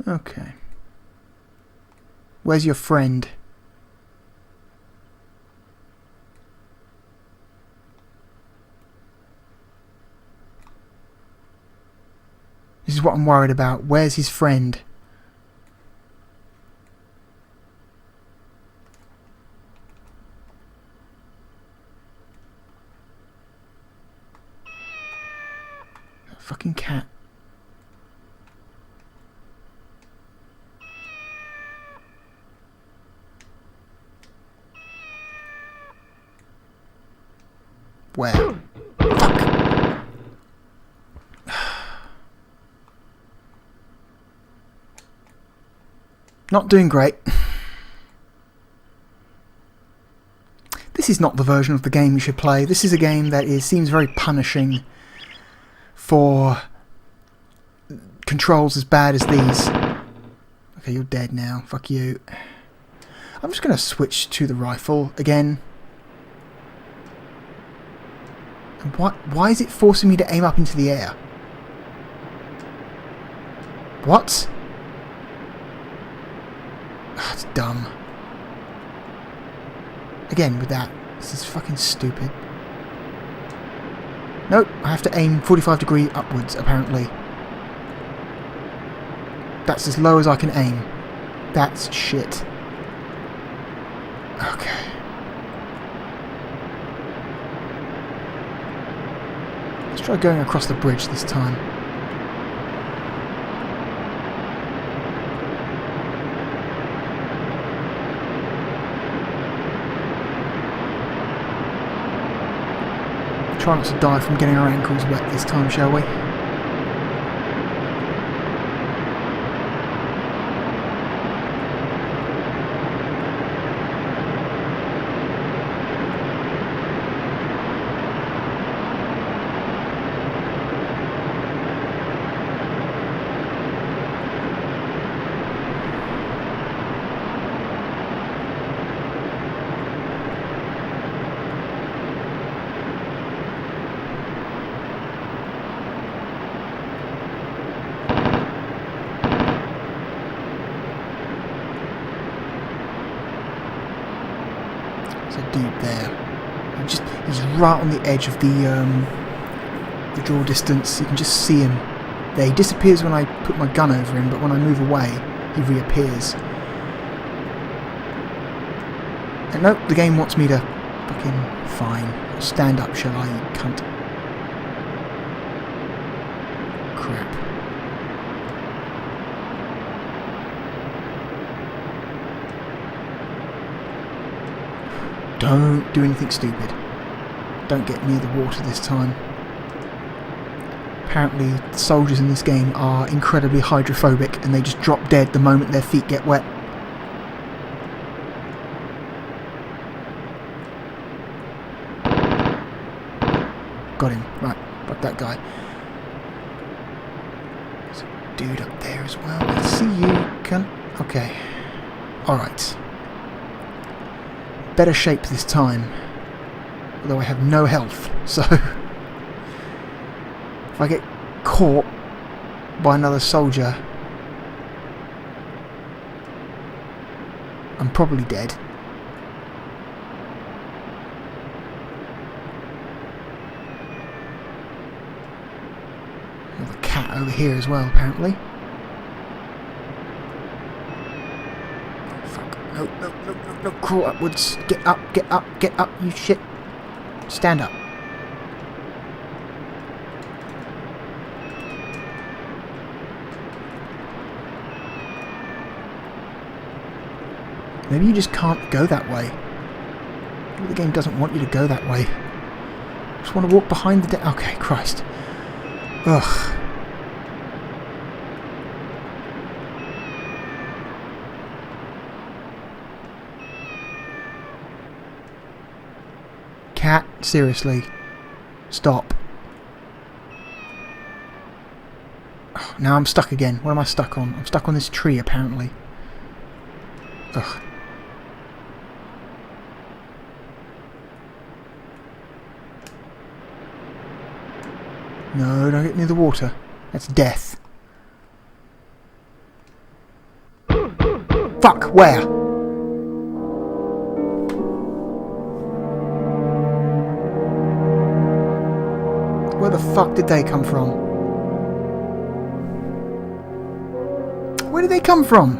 Okay. Where's your friend? This is what I'm worried about. Where's his friend? That fucking cat. Where? Fuck. Not doing great. This is not the version of the game you should play. This is a game that seems very punishing for controls as bad as these. Okay, you're dead now. Fuck you. I'm just going to switch to the rifle again. And why is it forcing me to aim up into the air? What? That's dumb. Again with that. This is fucking stupid. Nope, I have to aim 45-degree upwards, apparently. That's as low as I can aim. That's shit. Okay. Let's try going across the bridge this time. Try not to die from getting our ankles wet this time, shall we? There's a dude there. He's right on the edge of the draw distance. You can just see him there. He disappears when I put my gun over him, but when I move away, he reappears. And nope, the game wants me to fucking fine. Stand up, shall I, you cunt? Crap. Don't do anything stupid. Don't get near the water this time. Apparently, the soldiers in this game are incredibly hydrophobic and they just drop dead the moment their feet get wet. Got him. Right, got that guy. There's a dude up there as well. I see you, cunt. Okay. Alright. Better shape this time, although I have no health, so if I get caught by another soldier, I'm probably dead. There's a cat over here as well, apparently. No, no, no, no, no, crawl upwards. Get up, you shit. Stand up. Maybe you just can't go that way. Maybe the game doesn't want you to go that way. Just want to walk behind the okay, Christ. Ugh. Cat, seriously. Stop. Oh, now I'm stuck again. What am I stuck on? I'm stuck on this tree, apparently. Ugh. No, don't get near the water. That's death. Fuck, where? Where the fuck did they come from? Where did they come from?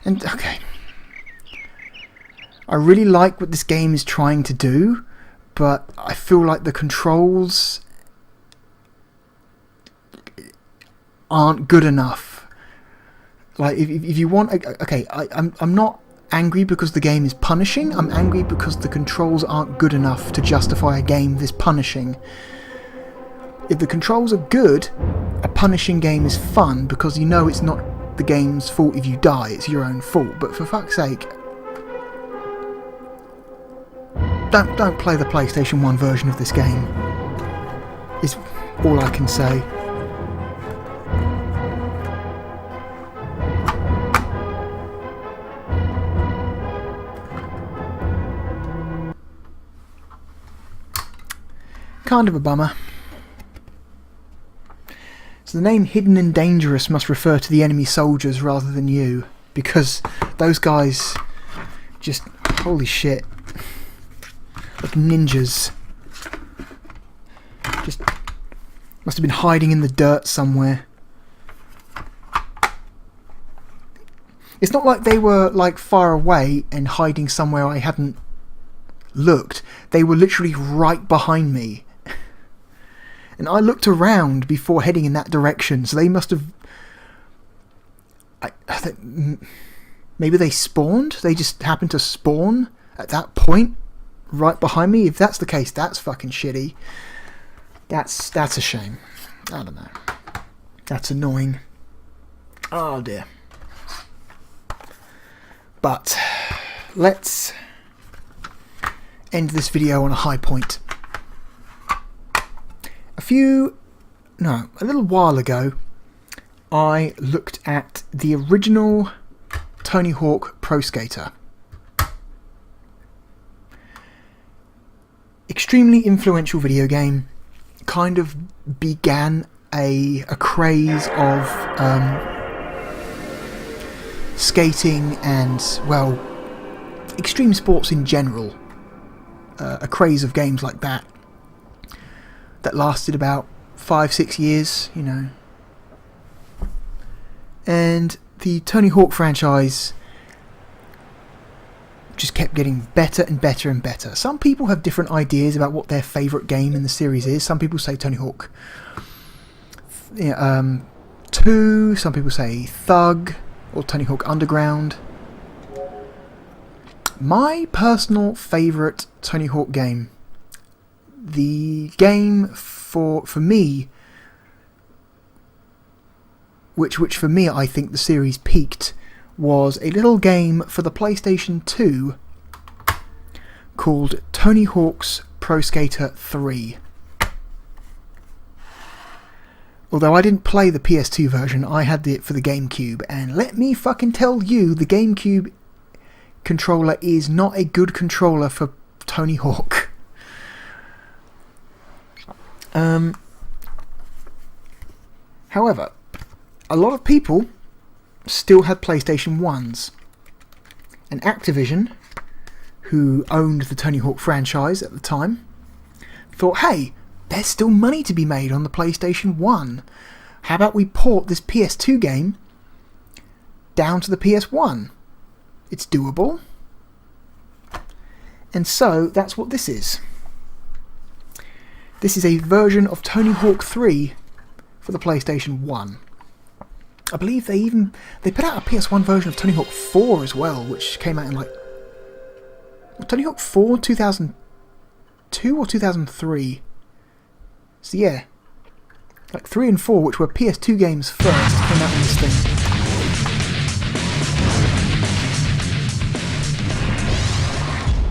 And, okay. I really like what this game is trying to do, but I feel like the controls aren't good enough. Like, if you want... Okay, I'm not angry because the game is punishing. I'm angry because the controls aren't good enough to justify a game this punishing. If the controls are good, a punishing game is fun because you know it's not the game's fault if you die, it's your own fault. But for fuck's sake, don't play the PlayStation 1 version of this game, is all I can say. Kind of a bummer. So the name Hidden and Dangerous must refer to the enemy soldiers rather than you, because those guys just, holy shit, like ninjas. Just must have been hiding in the dirt somewhere. It's not like they were like far away and hiding somewhere I hadn't looked. They were literally right behind me. And I looked around before heading in that direction, so they must have... maybe they spawned? They just happened to spawn at that point, right behind me? If that's the case, that's fucking shitty. That's a shame. I don't know. That's annoying. Oh dear. But let's end this video on a high point. A little while ago, I looked at the original Tony Hawk Pro Skater. Extremely influential video game. Kind of began a craze of skating and, well, extreme sports in general. A craze of games like that lasted about 5-6 years, you know. And the Tony Hawk franchise just kept getting better and better and better. Some people have different ideas about what their favourite game in the series is. Some people say Tony Hawk 2, some people say Thug, or Tony Hawk Underground. My personal favourite Tony Hawk game, the game for me, which for me I think the series peaked, was a little game for the PlayStation 2 called Tony Hawk's Pro Skater 3. Although I didn't play the PS2 version, I had it for the GameCube, and let me fucking tell you, the GameCube controller is not a good controller for Tony Hawk. However, a lot of people still had PlayStation 1s, and Activision, who owned the Tony Hawk franchise at the time, thought, hey, there's still money to be made on the PlayStation 1. How about we port this PS2 game down to the PS1? It's doable. And so that's what this is. This is a version of Tony Hawk 3 for the PlayStation 1. I believe they put out a PS1 version of Tony Hawk 4 as well, which came out in like... Tony Hawk 4, 2002 or 2003? So yeah, like 3 and 4, which were PS2 games first, came out in this thing.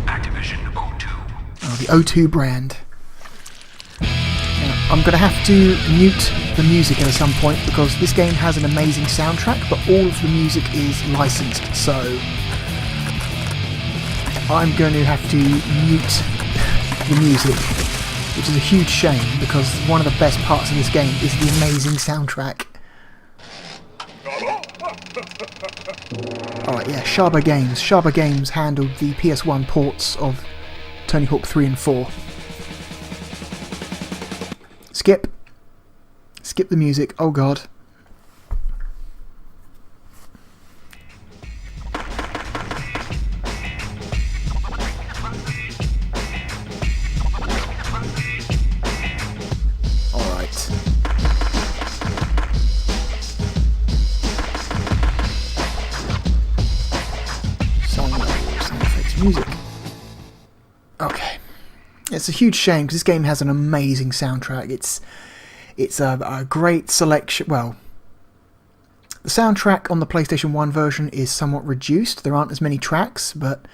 Activision O2. Oh, the O2 brand. Now, I'm going to have to mute the music at some point because this game has an amazing soundtrack, but all of the music is licensed, so I'm going to have to mute the music, which is a huge shame because one of the best parts of this game is the amazing soundtrack. Alright, yeah, Shaba Games. Shaba Games handled the PS1 ports of Tony Hawk 3 and 4. Skip. Skip the music. Oh god. Music. Okay. It's a huge shame because this game has an amazing soundtrack. It's a great selection. Well, the soundtrack on the PlayStation 1 version is somewhat reduced. There aren't as many tracks, but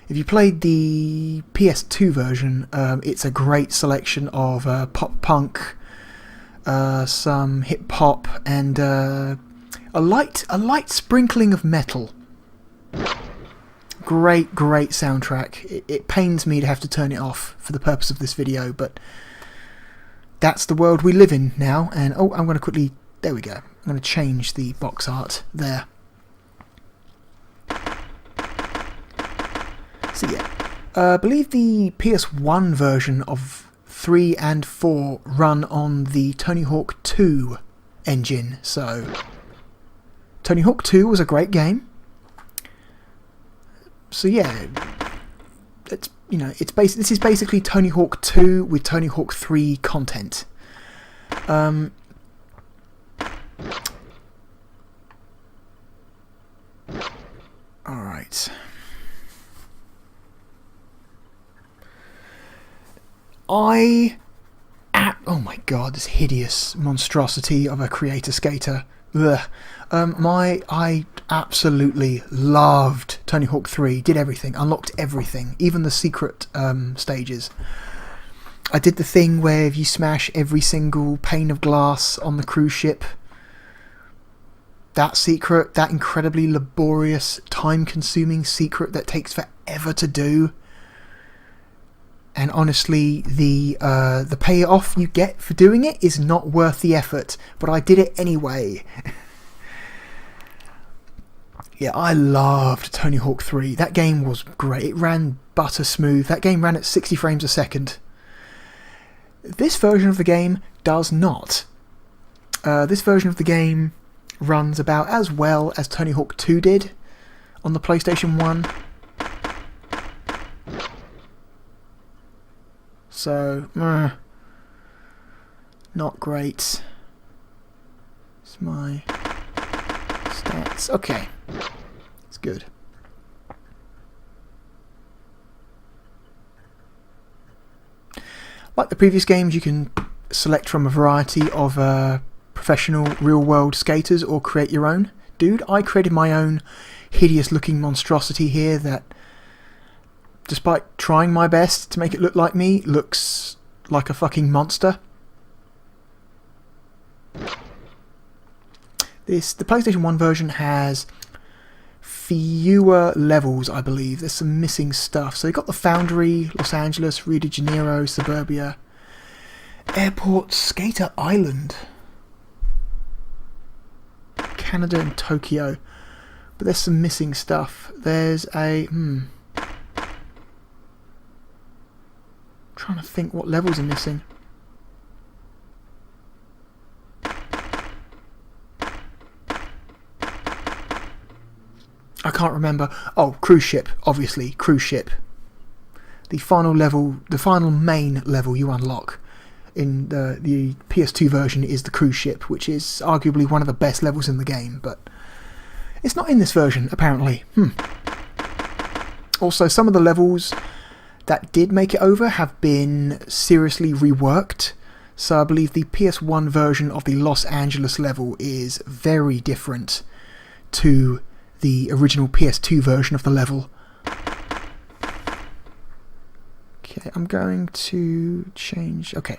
if you played the PS2 version, it's a great selection of pop punk, some hip hop, and a light sprinkling of metal. Great soundtrack. It pains me to have to turn it off for the purpose of this video, but that's the world we live in now. And oh, I'm going to quickly... There we go. I'm going to change the box art there. So yeah, I believe the PS1 version of 3 and 4 run on the Tony Hawk 2 engine. So Tony Hawk 2 was a great game. So yeah, it's, you know, this is basically Tony Hawk 2 with Tony Hawk 3 content. Alright. Oh my god, this hideous monstrosity of a creator skater. Ugh. I absolutely loved Tony Hawk 3, did everything, unlocked everything, even the secret stages. I did the thing where if you smash every single pane of glass on the cruise ship, that secret, that incredibly laborious, time-consuming secret that takes forever to do. And honestly, the payoff you get for doing it is not worth the effort, but I did it anyway. Yeah, I loved Tony Hawk 3. That game was great. It ran butter smooth. That game ran at 60 frames a second. This version of the game does not. This version of the game runs about as well as Tony Hawk 2 did on the PlayStation 1. So, not great. It's my stats. Okay, it's good. Like the previous games, you can select from a variety of professional real-world skaters or create your own. Dude, I created my own hideous-looking monstrosity here that, despite trying my best to make it look like me, looks like a fucking monster. The PlayStation 1 version has fewer levels, I believe. There's some missing stuff. So you've got the Foundry, Los Angeles, Rio de Janeiro, Suburbia, Airport, Skater Island, Canada and Tokyo. But there's some missing stuff. There's a... trying to think what levels are missing. I can't remember. Oh, cruise ship, obviously, cruise ship. The final level, the final main level you unlock in the PS2 version is the cruise ship, which is arguably one of the best levels in the game, but it's not in this version, apparently. Also, some of the levels that did make it over have been seriously reworked. So I believe the PS1 version of the Los Angeles level is very different to the original PS2 version of the level. Okay, I'm going to change... Okay,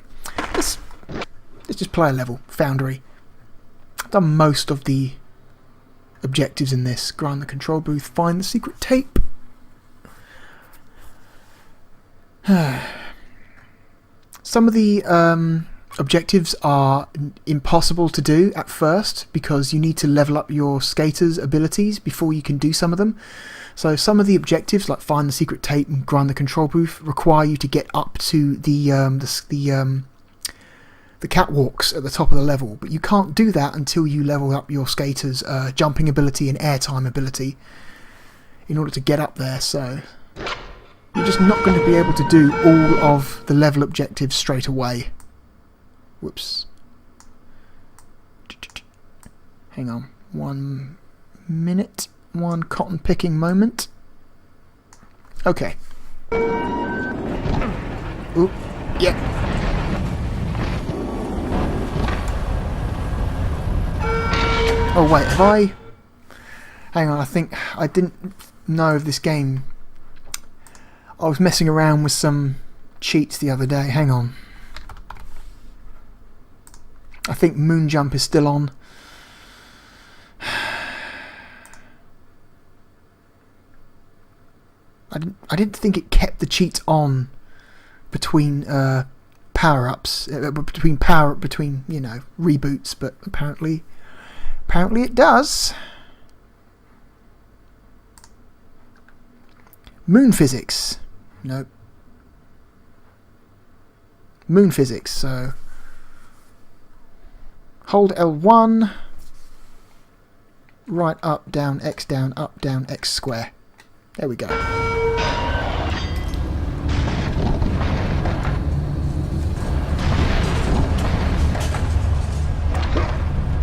let's just play a level. Foundry. I've done most of the objectives in this. Grind the control booth, find the secret tape. Some of the objectives are impossible to do at first because you need to level up your skater's abilities before you can do some of them. So some of the objectives, like find the secret tape and grind the control booth, require you to get up to the catwalks at the top of the level, but you can't do that until you level up your skater's jumping ability and airtime ability in order to get up there. So you're just not going to be able to do all of the level objectives straight away. Whoops. Hang on. 1 minute. One cotton picking moment. Okay. Oop. Yeah. Oh wait, have I... Hang on, I think I didn't know of this game. I was messing around with some cheats the other day. Hang on. I think Moon Jump is still on. I didn't think it kept the cheats on between power-ups, between you know, reboots, but apparently it does. Moon physics. Nope. Moon physics, so hold L1, right up, down, X down, up, down, X square. There we go.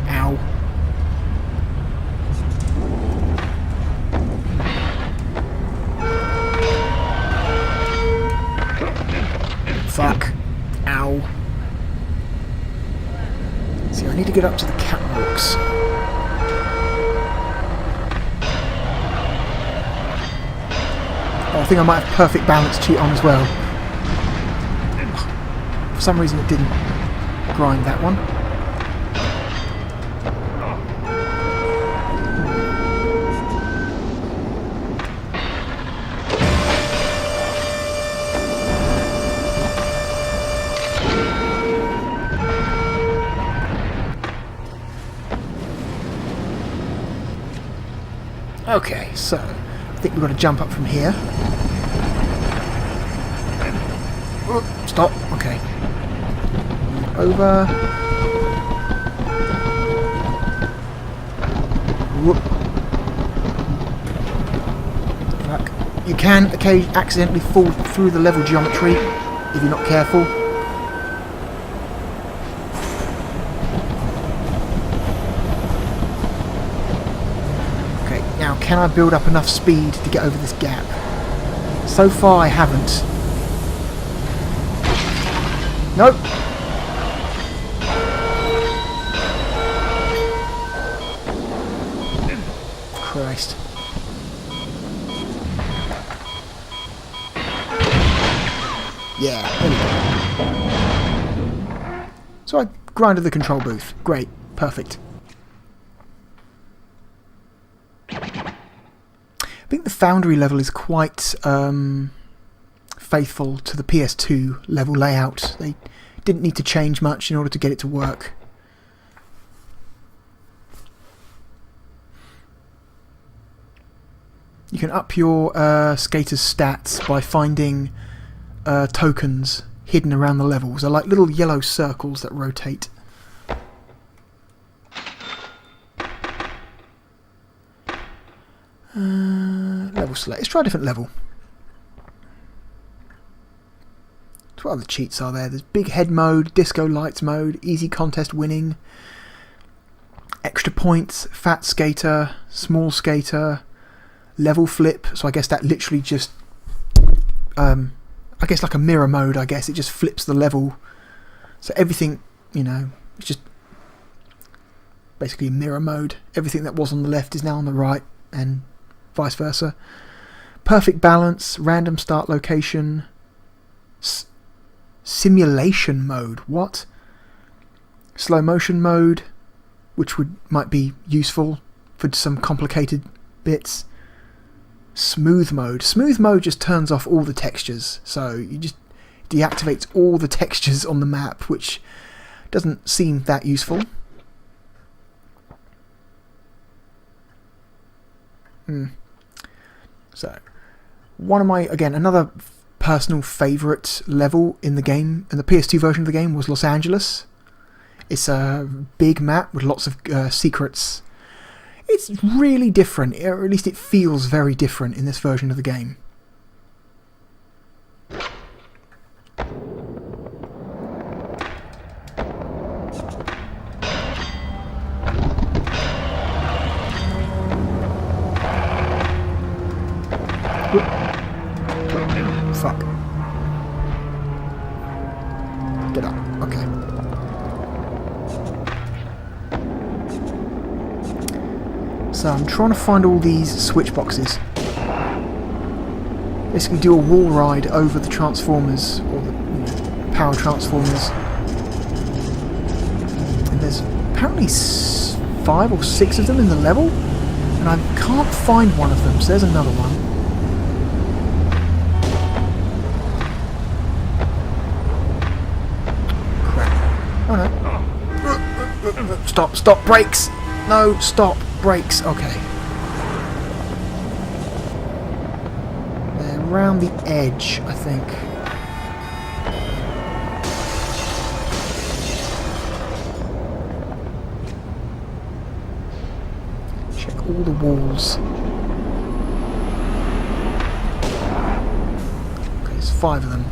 Ow. Fuck. Ow. See, I need to get up to the catwalks. Oh, I think I might have perfect balance cheat on as well. For some reason it didn't grind that one. Okay, so I think we've got to jump up from here. Oh, stop. Okay. Over. Whoop. Back. You can occasionally accidentally fall through the level geometry if you're not careful. Now, can I build up enough speed to get over this gap? So far, I haven't. Nope. Christ. Yeah, there we go. So I grinded the control booth. Great. Perfect. I think the Foundry level is quite faithful to the PS2 level layout. They didn't need to change much in order to get it to work. You can up your skater's stats by finding tokens hidden around the levels. They're like little yellow circles that rotate. Level select. Let's try a different level. So what other cheats are there? There's big head mode, disco lights mode, easy contest winning, extra points, fat skater, small skater, level flip. So I guess that literally just, I guess like a mirror mode. I guess it just flips the level. So everything, you know, it's just basically mirror mode. Everything that was on the left is now on the right, and vice versa. Perfect balance, random start location, simulation mode. What? Slow motion mode, which might be useful for some complicated bits. Smooth mode. Smooth mode just turns off all the textures, so you just deactivates all the textures on the map, which doesn't seem that useful. So, one of my, again, another personal favourite level in the game, in the PS2 version of the game, was Los Angeles. It's a big map with lots of secrets. It's really different, or at least it feels very different in this version of the game. Fuck. Get up. Okay. So I'm trying to find all these switch boxes. Basically do a wall ride over the transformers, or the power transformers. And there's apparently 5 or 6 of them in the level, and I can't find one of them, so there's another one. Crap. Oh no. Stop, stop, brakes! No, stop, brakes, okay. They're around the edge, I think. All the walls. Okay, there's 5 of them.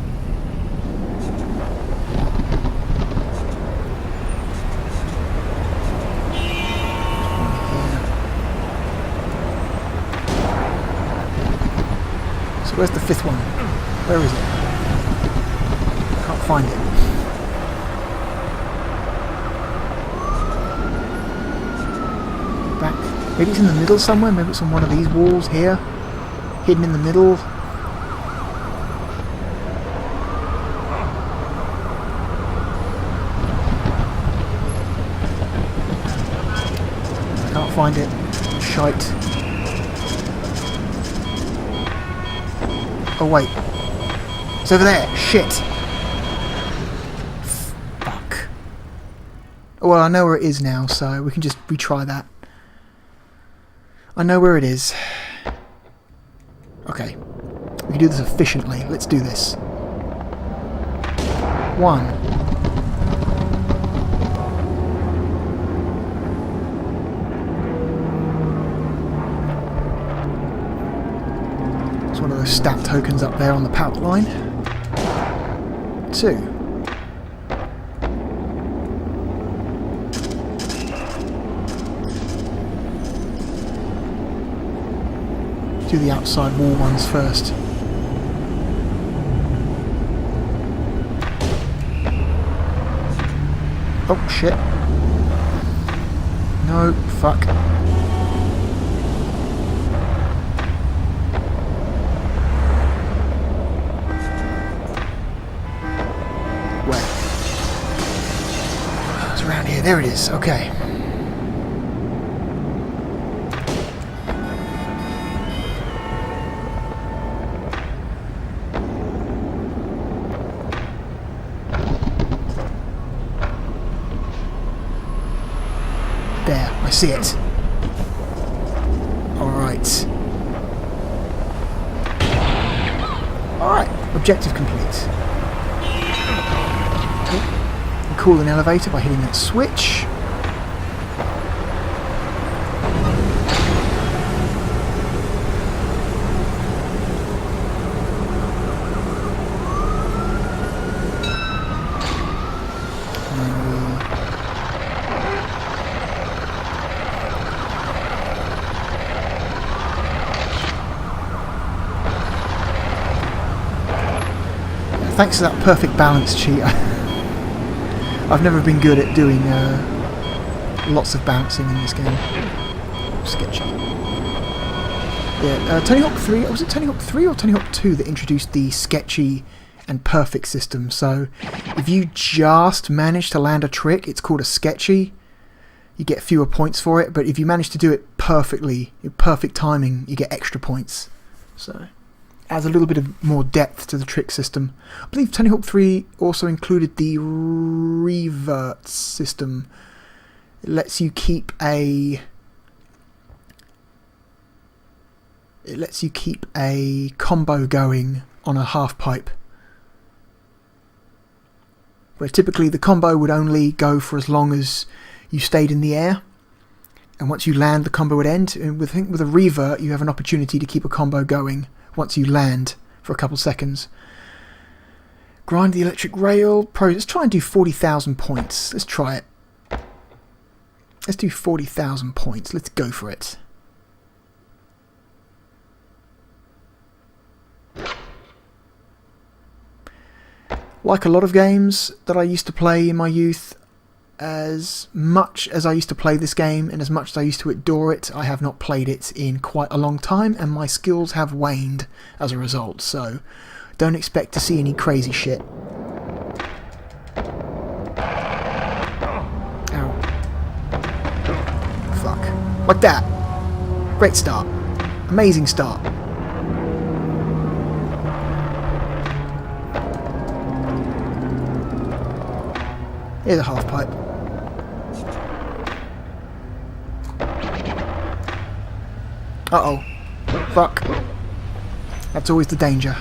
So where's the 5th one? Where is it? Can't find it. Back. Maybe it's in the middle somewhere, maybe it's on one of these walls here, hidden in the middle. I can't find it. Shite. Oh wait. It's over there. Shit. Fuck. Well, I know where it is now, so we can just retry that. I know where it is. Okay. We can do this efficiently. Let's do this. 1. It's one of those stat tokens up there on the power line. 2. Do the outside wall ones first. Oh shit. No, fuck. Where? It's around here. There it is. Okay. There, I see it. Alright. Alright, objective complete. Okay. Cool an elevator by hitting that switch. Thanks to that perfect balance cheat, I've never been good at doing lots of bouncing in this game. Sketchy. Yeah, Tony Hawk 3, was it Tony Hawk 3 or Tony Hawk 2 that introduced the sketchy and perfect system? So if you just manage to land a trick, it's called a sketchy. You get fewer points for it, but if you manage to do it perfectly, perfect timing, you get extra points. So adds a little bit of more depth to the trick system. I believe Tony Hawk 3 also included the revert system. It lets you keep a combo going on a half pipe, where typically the combo would only go for as long as you stayed in the air, and once you land the combo would end. And with a revert you have an opportunity to keep a combo going once you land for a couple seconds. Grind the electric rail. Let's try and do 40,000 points. Let's try it. Let's do 40,000 points. Let's go for it. Like a lot of games that I used to play in my youth, as much as I used to play this game and as much as I used to adore it, I have not played it in quite a long time, and my skills have waned as a result, so don't expect to see any crazy shit. Ow. Fuck. Like that. Great start. Amazing start. Here's a half pipe. Uh-oh. Fuck. That's always the danger.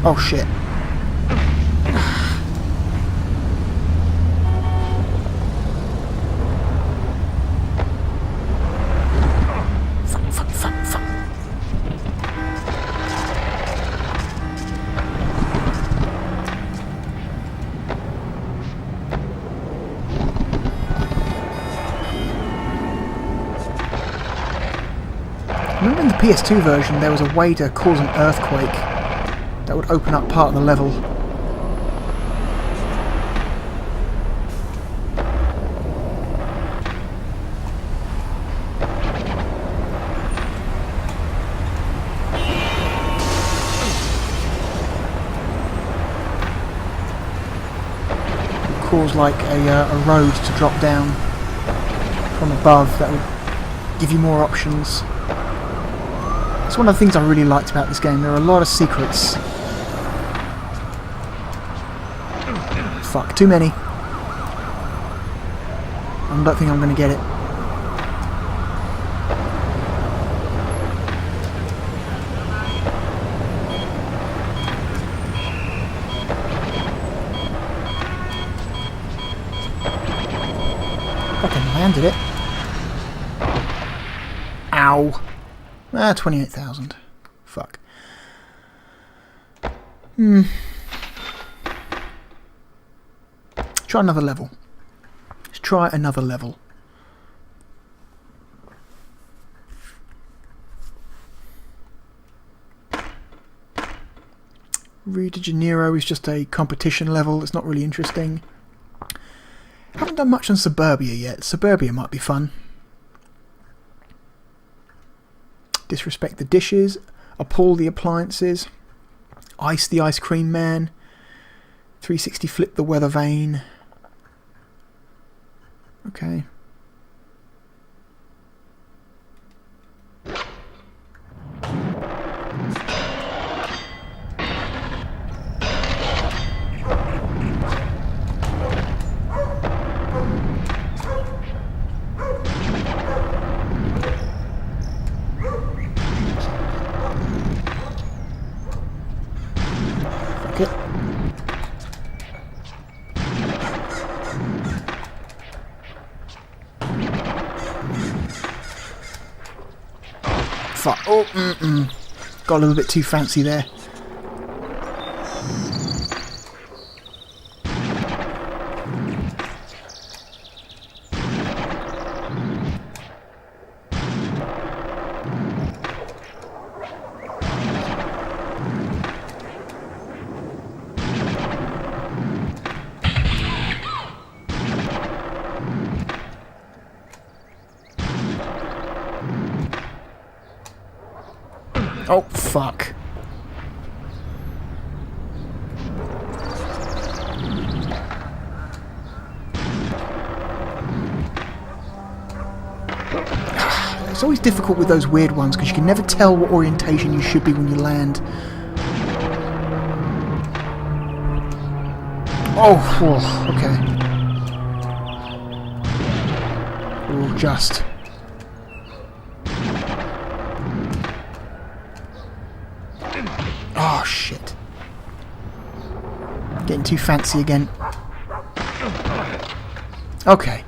Oh shit. Remember in the PS2 version there was a way to cause an earthquake that would open up part of the level. It would cause like a road to drop down from above that would give you more options. It's one of the things I really liked about this game. There are a lot of secrets. Fuck, too many. I don't think I'm going to get it. Fucking landed it. Ow. 28,000. Fuck. Try another level. Let's try another level. Rio de Janeiro is just a competition level. It's not really interesting. Haven't done much on Suburbia yet. Suburbia might be fun. Disrespect the dishes, appall the appliances, ice the ice cream man, 360 flip the weather vane. Okay. Fuck. Oh, got a little bit too fancy there. Oh, fuck. It's always difficult with those weird ones because you can never tell what orientation you should be when you land. Oh, okay. Oh, just. Oh, shit. Getting too fancy again. Okay.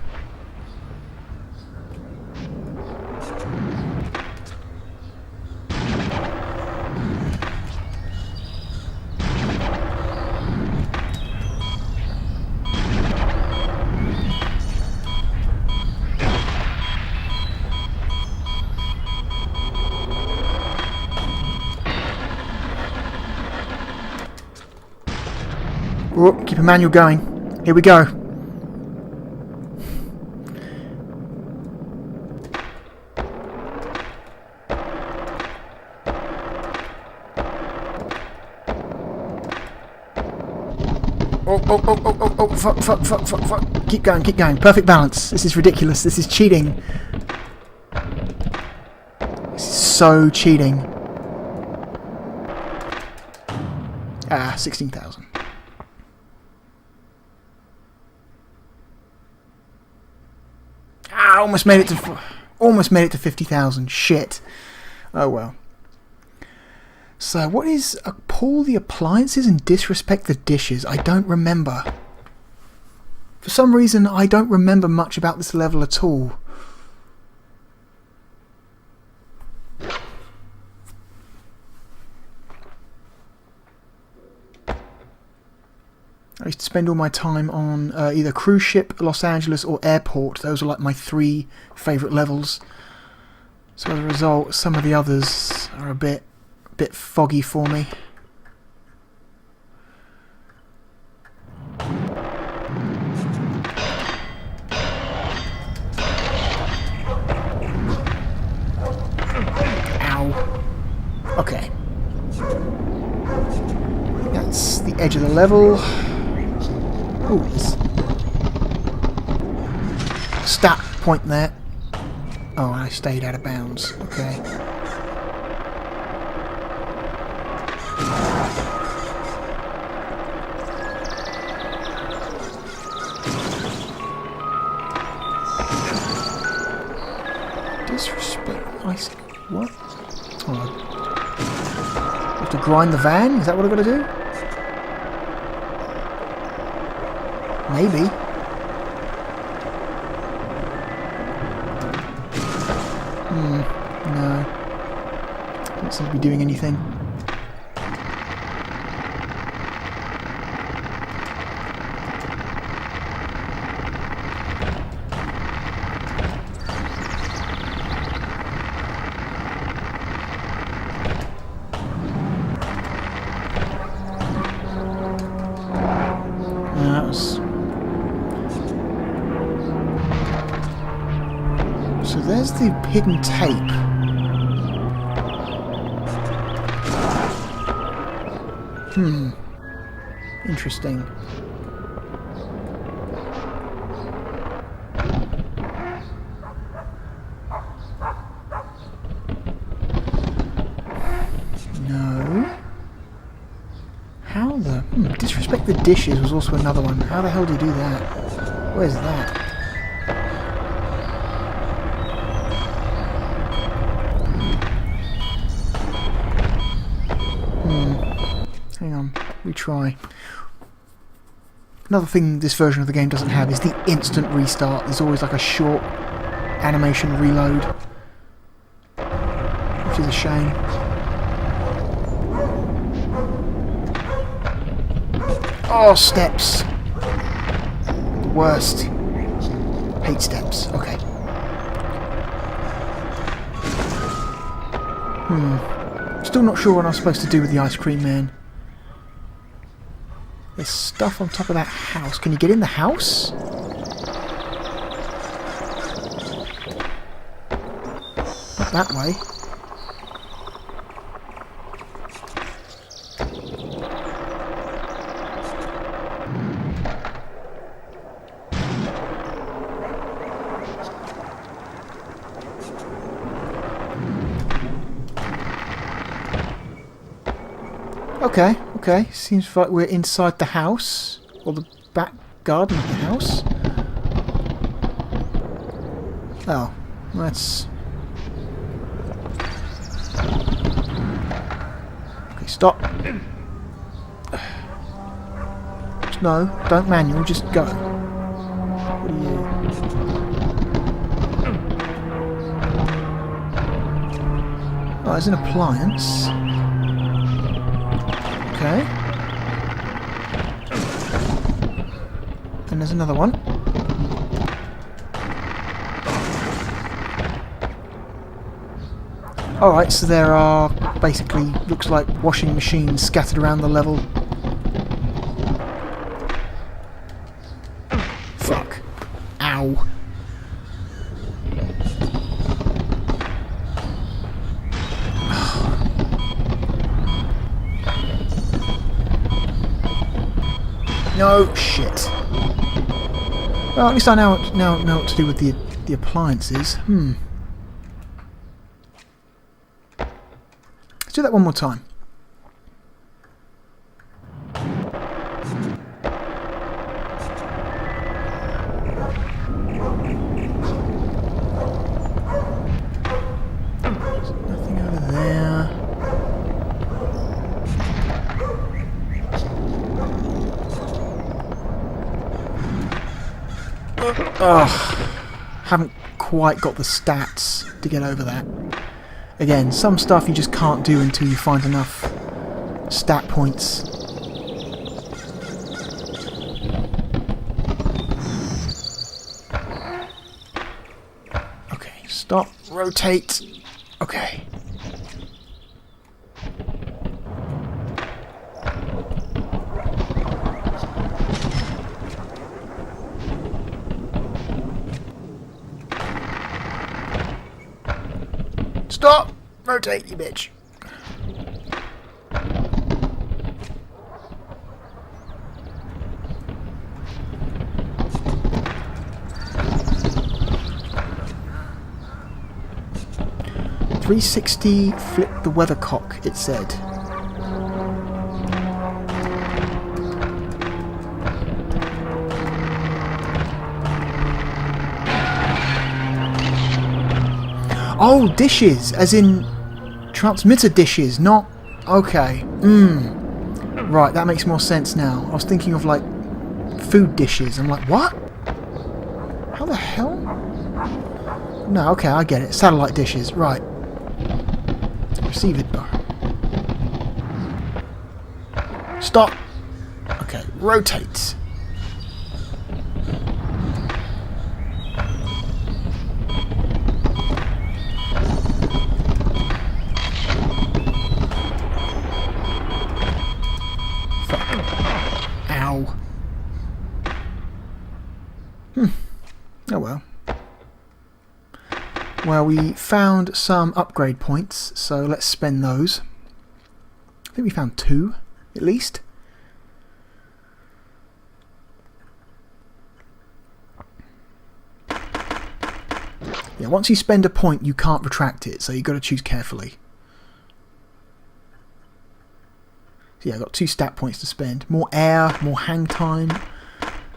Oh, keep a manual going. Here we go. Oh, fuck. Keep going. Perfect balance. This is ridiculous. This is cheating. This is so cheating. Ah, 16,000. Ah, almost made it to 50,000. Shit. Oh well. So, what is pull the appliances and disrespect the dishes? I don't remember. For some reason, I don't remember much about this level at all. I used to spend all my time on either cruise ship, Los Angeles, or airport. Those are like my 3 favourite levels. So as a result, some of the others are a bit foggy for me. Ow. Okay. That's the edge of the level. Ooh, stat point there. Oh, I stayed out of bounds. Okay. Disrespect. I see. What? Hold on. I have to grind the van? Is that what I've got to do? Maybe. No. Don't seem to be doing anything. So there's the hidden tape. Interesting. No. How the... disrespect the dishes was also another one. How the hell do you do that? Where's that? Hang on, retry. Another thing this version of the game doesn't have is the instant restart. There's always like a short animation reload, which is a shame. Oh, steps! Worst. Hate steps. Okay. Still not sure what I'm supposed to do with the ice cream man. There's stuff on top of that house. Can you get in the house? Not that way. Okay. Seems like we're inside the house. Or the back garden of the house. Oh, that's... Okay, stop. No, don't manual, just go. What are you? Oh, there's an appliance. Okay. And there's another one. Alright, so there are basically, looks like washing machines scattered around the level. Ow. No shit. Well, at least I now know what to do with the appliances. Let's do that one more time. There's nothing over there. Haven't quite got the stats to get over that. Again, some stuff you just can't do until you find enough stat points. Okay, stop, rotate. Okay. Stop! Rotate, you bitch. .360 flip the weathercock, it said. Oh, dishes, as in transmitter dishes, not... Okay. Right, that makes more sense now. I was thinking of, like, food dishes. I'm like, what? How the hell? No, okay, I get it. Satellite dishes, right. Receive it, bar. Stop! Okay, rotate. Ow. Oh well. Well, we found some upgrade points, so let's spend those. I think we found 2, at least. Yeah, once you spend a point, you can't retract it, so you've got to choose carefully. So yeah, I've got 2 stat points to spend. More air, more hang time,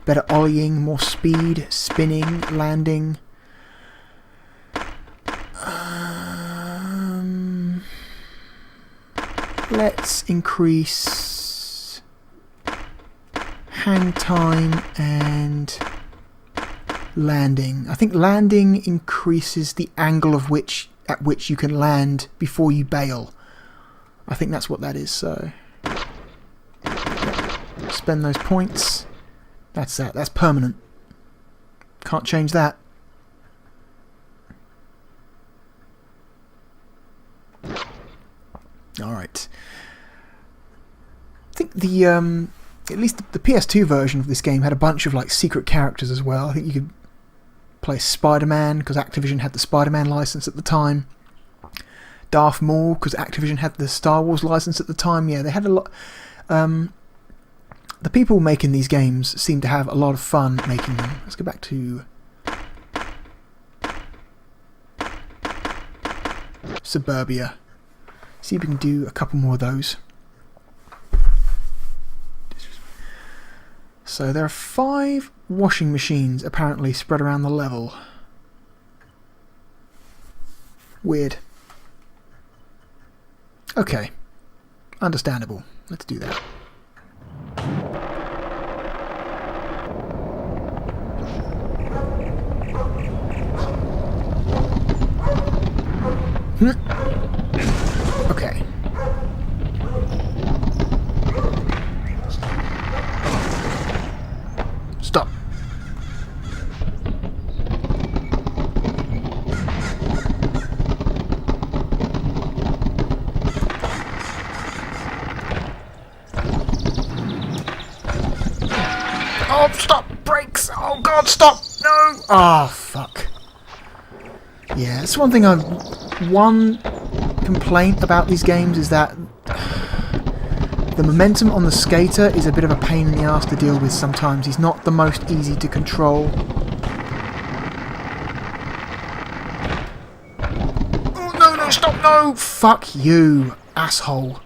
better ollieing, more speed, spinning, landing. Let's increase hang time and landing. I think landing increases the angle at which you can land before you bail. I think that's what that is, so spend those points. That's that. That's permanent. Can't change that. Alright. I think the at least the PS2 version of this game had a bunch of like secret characters as well. I think you could play Spider-Man because Activision had the Spider-Man license at the time. Darth Maul because Activision had the Star Wars license at the time. Yeah, they had a lot. The people making these games seem to have a lot of fun making them. Let's go back to Suburbia. See if we can do a couple more of those. So there are 5 washing machines apparently spread around the level. Weird. Okay. Understandable. Let's do that. Okay. Stop. Oh, stop! Brakes! Oh God, stop! No! Ah, fuck. Yeah, that's one thing one complaint about these games is that the momentum on the skater is a bit of a pain in the ass to deal with sometimes. He's not the most easy to control. Oh, no, no, stop, no! Fuck you, asshole.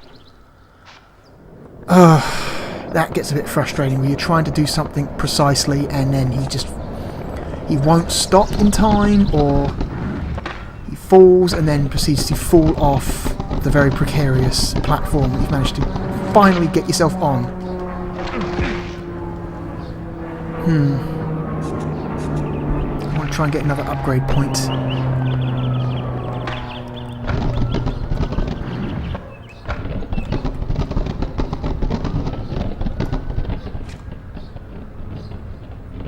That gets a bit frustrating when you're trying to do something precisely and then he won't stop in time, or he falls and then proceeds to fall off the very precarious platform that you've managed to finally get yourself on. I want to try and get another upgrade point.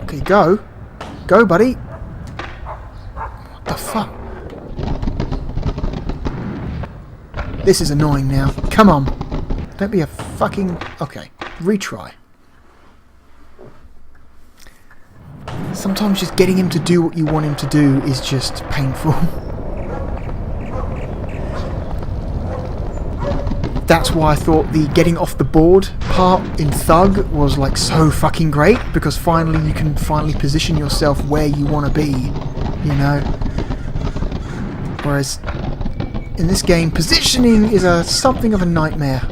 Okay, go. Go, buddy. What the fuck? This is annoying now. Come on. Don't be a fucking... Okay, retry. Sometimes just getting him to do what you want him to do is just painful. That's why I thought the getting off the board part in Thug was like so fucking great, because finally you can finally position yourself where you want to be, you know? Whereas in this game, positioning is something of a nightmare.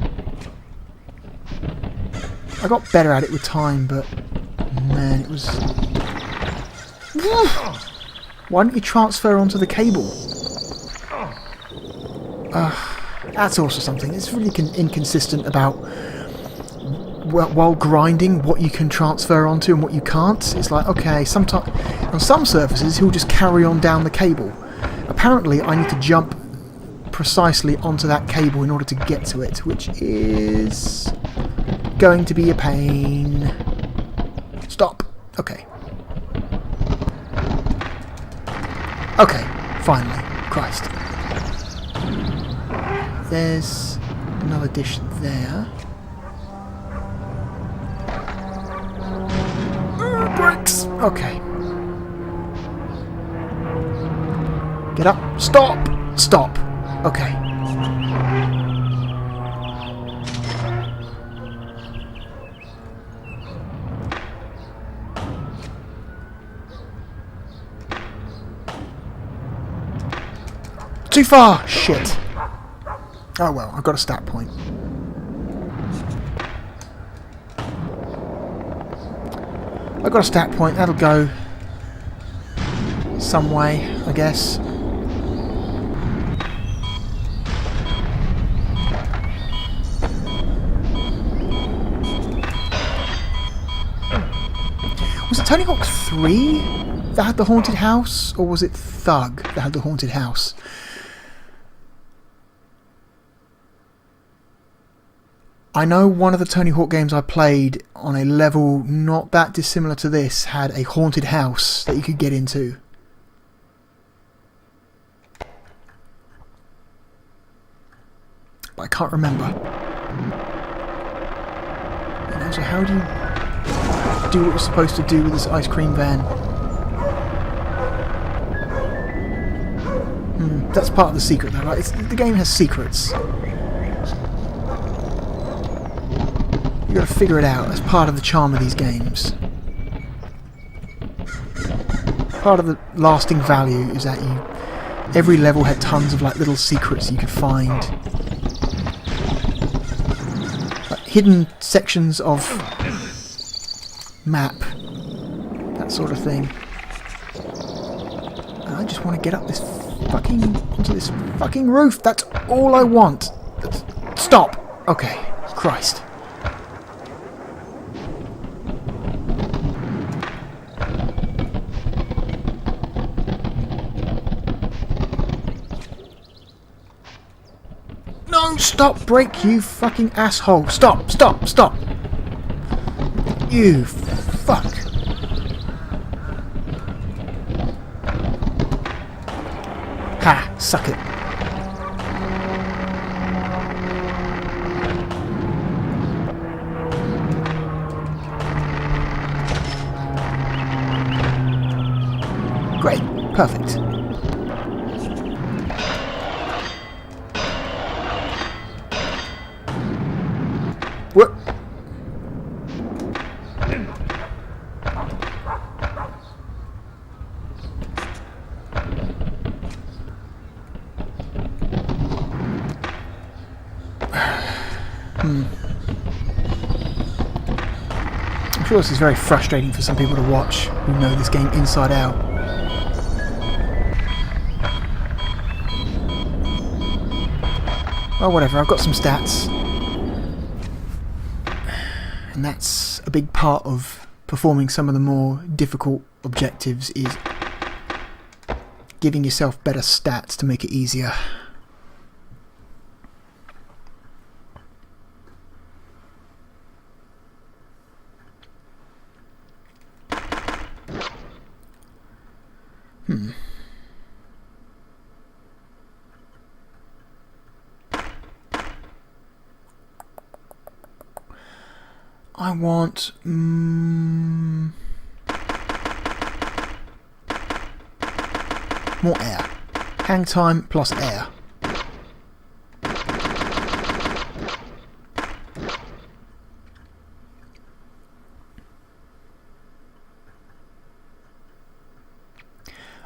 I got better at it with time, but man, it was... Why didn't you transfer onto the cable? That's also something. It's really inconsistent about, while grinding, what you can transfer onto and what you can't. It's like, okay, sometimes on some surfaces he'll just carry on down the cable. Apparently I need to jump precisely onto that cable in order to get to it, which is going to be a pain. Stop. Okay. Okay, finally. Christ. There's another dish there. Bricks! Okay. Get up. Stop! Stop. Okay. Too far! Shit. Oh well, I've got a stat point. I've got a stat point, that'll go some way, I guess. Was it Tony Hawk 3 that had the haunted house? Or was it Thug that had the haunted house? I know one of the Tony Hawk games I played on a level not that dissimilar to this had a haunted house that you could get into. But I can't remember. And also, how do you do what you're supposed to do with this ice cream van? That's part of the secret though, right? The game has secrets. You've got to figure it out. That's part of the charm of these games. Part of the lasting value is that every level had tons of like little secrets you could find. Like hidden sections of map. That sort of thing. And I just want to get up this onto this fucking roof. That's all I want. Stop. Okay. Christ. No, stop, break, you fucking asshole. Stop, stop, stop. You fuck. Ha, suck it. Great. Perfect. What? I'm sure this is very frustrating for some people to watch who know this game inside out. Oh, whatever, I've got some stats. And that's a big part of performing some of the more difficult objectives, is giving yourself better stats to make it easier. I want more air. Hang time plus air.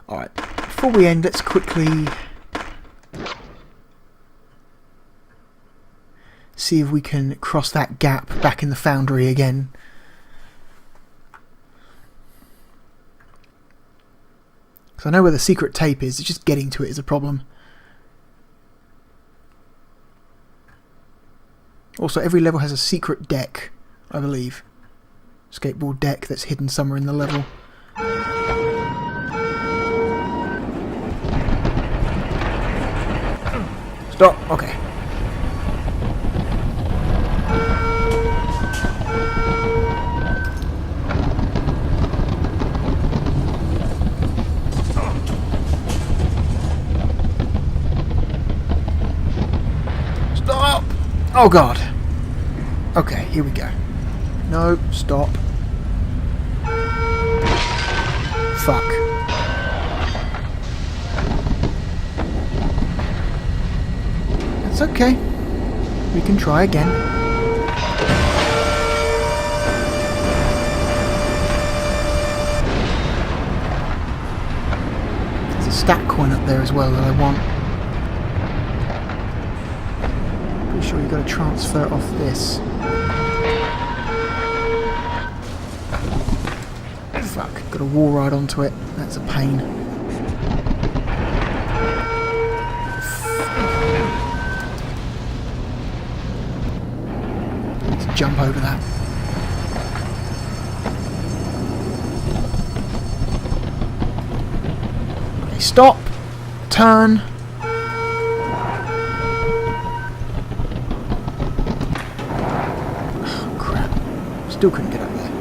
Alright, before we end, let's quickly see if we can cross that gap back in the foundry again. Because I know where the secret tape is, it's just getting to it is a problem. Also, every level has a secret deck, I believe. Skateboard deck that's hidden somewhere in the level. Stop, okay. Oh god. Okay, here we go. No, stop. Fuck. That's okay. We can try again. There's a stat coin up there as well that I want. Sure, you've got to transfer off this. Fuck, got to wall ride onto it. That's a pain. Let's jump over that. Okay, stop. Turn. Still couldn't get up there.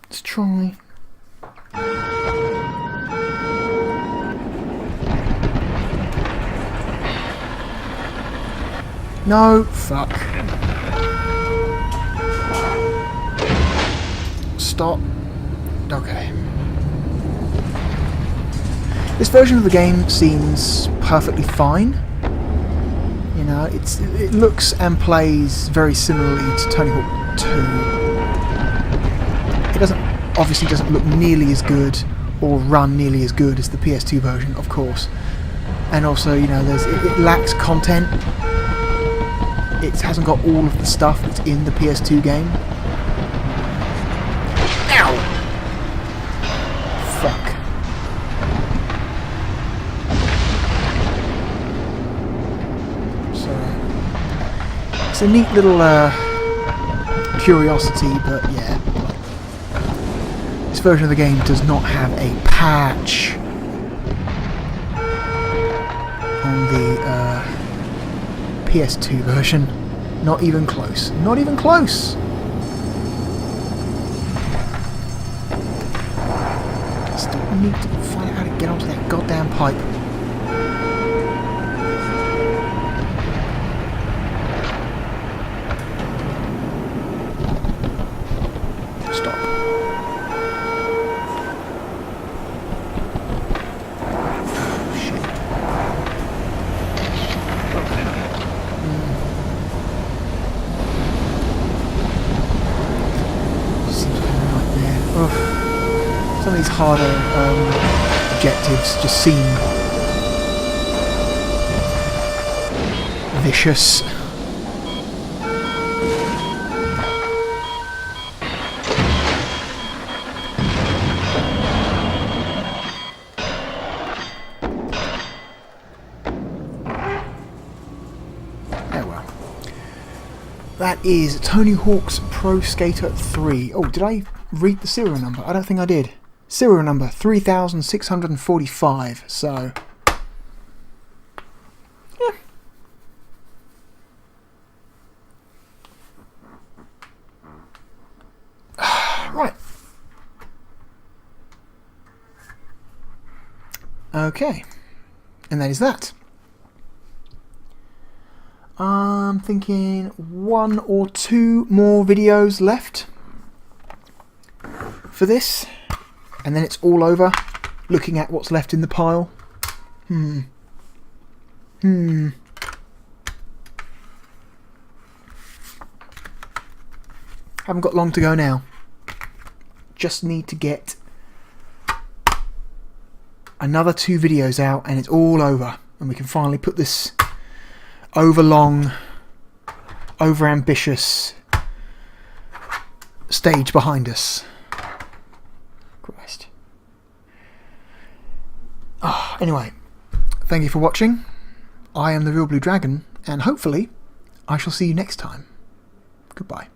Let's try. No, fuck. Stop. Okay. This version of the game seems perfectly fine. You know, it looks and plays very similarly to Tony Hawk 2. It obviously doesn't look nearly as good or run nearly as good as the PS2 version, of course. And also, you know, it lacks content. It hasn't got all of the stuff that's in the PS2 game. Ow! Fuck. It's a neat little curiosity, but yeah. This version of the game does not have a patch on the PS2 version. Not even close. Not even close! I still need to find out how to get onto that goddamn pipe. harder objectives just seem vicious. That is Tony Hawk's Pro Skater 3. Oh, did I read the serial number? I don't think I did. Serial number 3645. So, yeah. Right. Okay. And that is that. I'm thinking 1 or 2 more videos left for this, and then it's all over. Looking at what's left in the pile. Haven't got long to go now. Just need to get another 2 videos out and it's all over, and we can finally put this overlong, overambitious stage behind us. Christ. Anyway, thank you for watching. I am the Real Blue Dragon, and hopefully I shall see you next time. Goodbye.